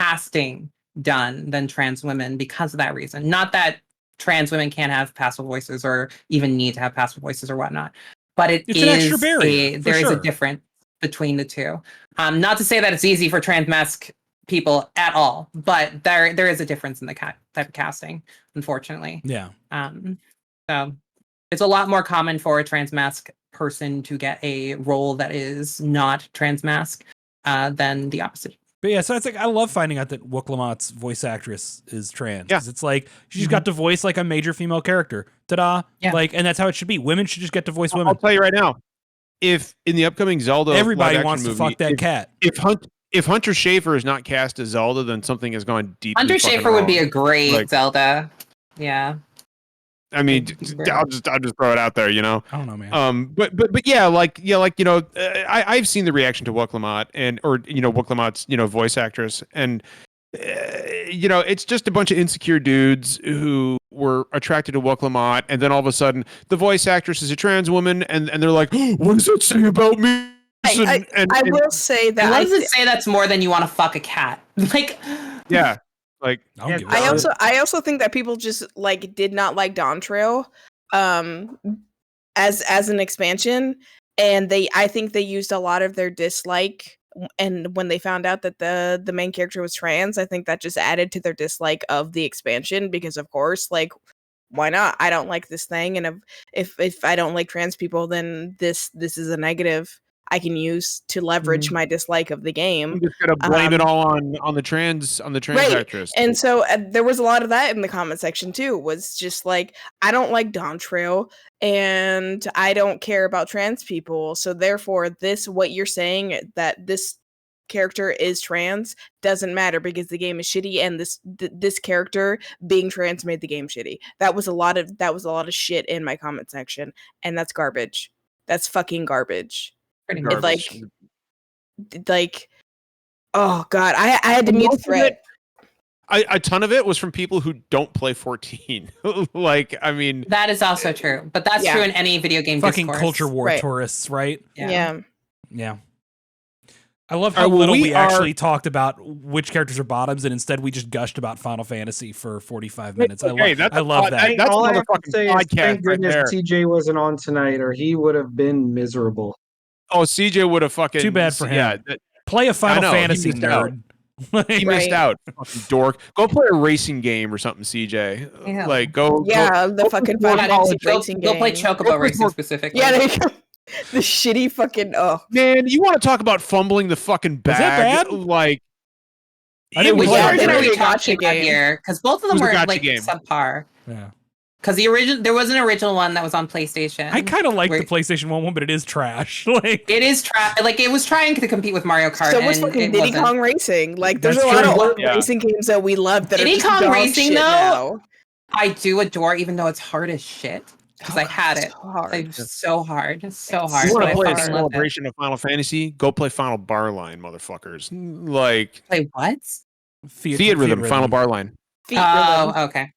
casting done than trans women because of that reason. Not that trans women can't have passive voices or even need to have passive voices or whatnot, but it's an extra barrier. There is a difference between the two. Not to say that it's easy for trans masc people at all, but there is a difference in the type of casting, unfortunately. Yeah. So it's a lot more common for a trans masc person to get a role that is not trans masc than the opposite. But yeah, so it's like I love finding out that Wook Lamott's voice actress is trans. Because it's like she's got to voice like a major female character. Ta-da! Yeah. Like, and that's how it should be. Women should just get to voice women. I'll tell you right now, if in the upcoming Zelda, everybody wants to fuck that cat. If Hunter Schafer is not cast as Zelda, then something has gone deep. Hunter Schafer would be a great Zelda. Yeah. I mean, I'll just throw it out there, you know. I don't know, man. But yeah, I've seen the reaction to Wook Lamott Wook Lamott's voice actress, and it's just a bunch of insecure dudes who were attracted to Wook Lamott, and then all of a sudden the voice actress is a trans woman, and they're like, oh, what does that say about me? I will say that. What does it say that's more than you want to fuck a cat? Like, yeah, like I also think that people just like did not like Dawn Trail, as an expansion, and I think they used a lot of their dislike. And when they found out that the main character was trans, I think that just added to their dislike of the expansion, because of course, like, why not? I don't like this thing, and if I don't like trans people, then this is a negative. I can use to leverage my dislike of the game. I'm just gonna blame it all on the trans actress. And so there was a lot of that in the comment section too. Was just like, I don't like Dawntrail and I don't care about trans people. So therefore, what you're saying that this character is trans doesn't matter because the game is shitty, and this character being trans made the game shitty. That was a lot of shit in my comment section, and that's garbage. That's fucking garbage. Garbage. Like, oh god, I had to mute the thread. A ton of it was from people who don't play 14. Like, I mean, that is also true, but that's true in any video game. Fucking discourse. culture war tourists, right? Yeah. I love how little we actually talked about which characters are bottoms, and instead we just gushed about Final Fantasy for 45 minutes. I love that. That's all I have to say is thank goodness TJ wasn't on tonight, or he would have been miserable. Oh, CJ would have fucking... Too bad for him. Play a Final Fantasy, nerd. He missed out. Fucking dork. Go play a racing game or something, CJ. Yeah. Like, go... the fucking Final Fantasy racing game. Go play Chocobo Racing specifically. Yeah, there you go. The shitty fucking man, you want to talk about fumbling the fucking bag? Is that bad? Like, which version are we talking about here? Because both of them were like subpar. Yeah. Because there was an original one that was on PlayStation. I kind of like the PlayStation 1 but it is trash. Like, it is trash. Like, it was trying to compete with Mario Kart. So was fucking Diddy Kong Racing. Like, there's a lot of old racing games that we love that Diddy are just Kong dog Racing shit though. Now. I do adore, even though it's hard as shit. Because I had it. It's so hard. It's so hard. You want to play a celebration of Final Fantasy? Go play Final Barline, motherfuckers. Like, play what? Feet Rhythm, Final Barline. Okay.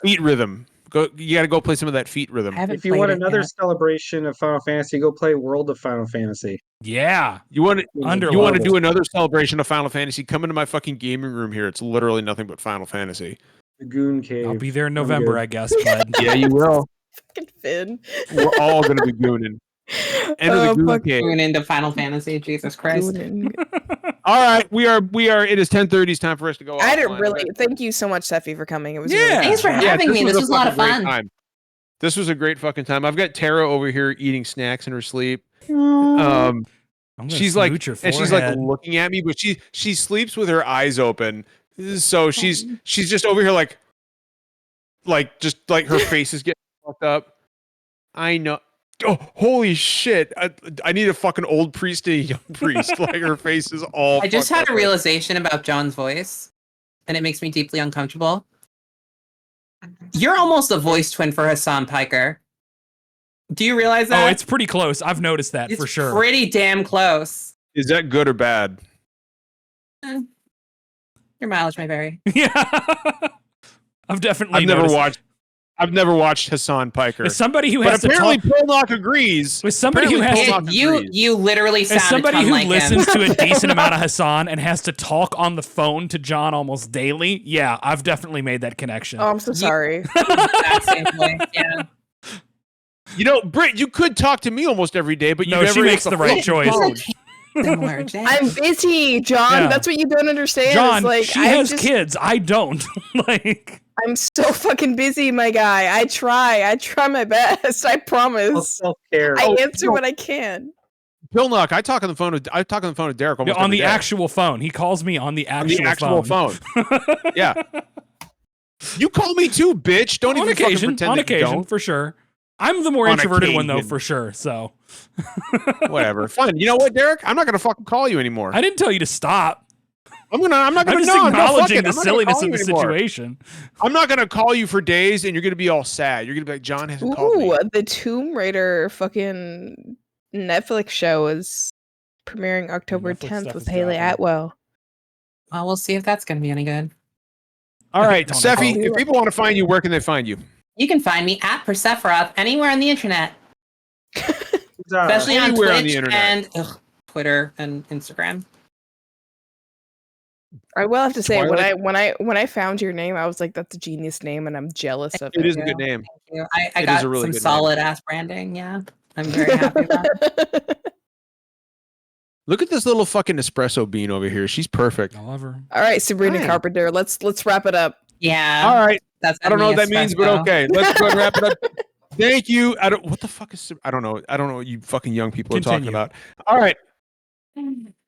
Feet Rhythm. You got to go play some of that Feet Rhythm. If you want another celebration of Final Fantasy, go play World of Final Fantasy. Yeah. You want to do another celebration of Final Fantasy? Come into my fucking gaming room here. It's literally nothing but Final Fantasy. The Goon Cave. I'll be there in November, I guess. Bud. Yeah, you will. Fucking Finn. We're all gonna be gooning. Enter the Goon Cave. Goon into Final Fantasy. Jesus Christ. All right, we are. It is 10:30. It's time for us to go. I didn't really. Thank you so much, Seffi, for coming. It was Thanks for having me. This was a lot of fun. Time. This was a great fucking time. I've got Tara over here eating snacks in her sleep. She's like, and she's like looking at me, but she sleeps with her eyes open. So she's just over here like just like her face is getting fucked up. I know. Oh, holy shit. I need a fucking old priest to a young priest. Like, her face is all I just had a realization about John's voice, and it makes me deeply uncomfortable. You're almost a voice twin for Hassan Piker. Do you realize that? Oh, it's pretty close. I've noticed that for sure. Pretty damn close. Is that good or bad? Your mileage may vary. Yeah. I've never watched Hassan Piker. As somebody who has apparently to talk, Polnock agrees. With somebody who has you literally sound as somebody who like listens him. to a decent amount of Hassan and has to talk on the phone to John almost daily. Yeah, I've definitely made that connection. Oh, I'm so sorry. Same way. Yeah. You know, Britt, you could talk to me almost every day, but you never she makes the right choice. I'm busy, John. Yeah. That's what you don't understand. John, like, she has kids. I don't. Like, I'm so fucking busy, my guy. I try my best. I promise. Self-care. I answer what I can. Pilnock, I talk on the phone with Derek almost on every the day. actual phone. He calls me on the actual phone. Yeah. You call me too, bitch. Don't even fucking pretend on that you occasion, don't. for sure. I'm the more On introverted one though, occasion. for sure. So whatever. Fine. You know what, Derek? I'm not gonna fucking call you anymore. I didn't tell you to stop. I'm not gonna. I'm just acknowledging the silliness of the situation. I'm not gonna call you for days, and you're gonna be all sad. You're gonna be like, John hasn't called me. The Tomb Raider fucking Netflix show is premiering October 10th with Haley Atwell. Well, we'll see if that's going to be any good. All right, Seffi, if people want to find you, where can they find you? You can find me at Persephiroth anywhere on the internet. Especially on Anywhere Twitch on the internet. and Twitter and Instagram. I will have to say, when I found your name, I was like, "That's a genius name," and I'm jealous of it. It is a good name. Thank you. I got really some good solid ass branding. Yeah, I'm very happy about it. Look at this little fucking espresso bean over here. She's perfect. I love her. All right, Sabrina Carpenter. Let's wrap it up. Yeah. All right. That's I don't know what that means, but okay. Let's go and wrap it up. Thank you. What the fuck is? I don't know. I don't know what you fucking young people are talking Continue. about. All right.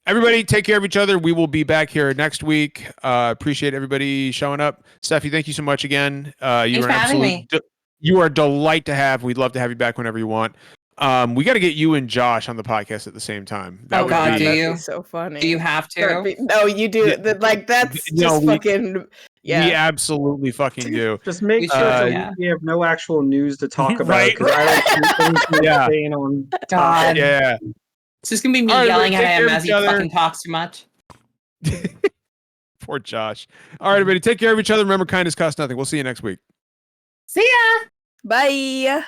Everybody, take care of each other. We will be back here next week. Appreciate everybody showing up. Steffi, thank you so much again. Thanks for having me. You are a delight to have. We'd love to have you back whenever you want. We got to get you and Josh on the podcast at the same time. Oh God, do you? Be so funny. Do you have to? No, you do. Like that's just fucking. Yeah. We absolutely fucking do. Just make sure we have no actual news to talk about. Right. I don't Yeah. on God. Yeah. It's just gonna be me yelling at him as he fucking talks too much. Poor Josh. All right, everybody, take care of each other. Remember, kindness costs nothing. We'll see you next week. See ya. Bye.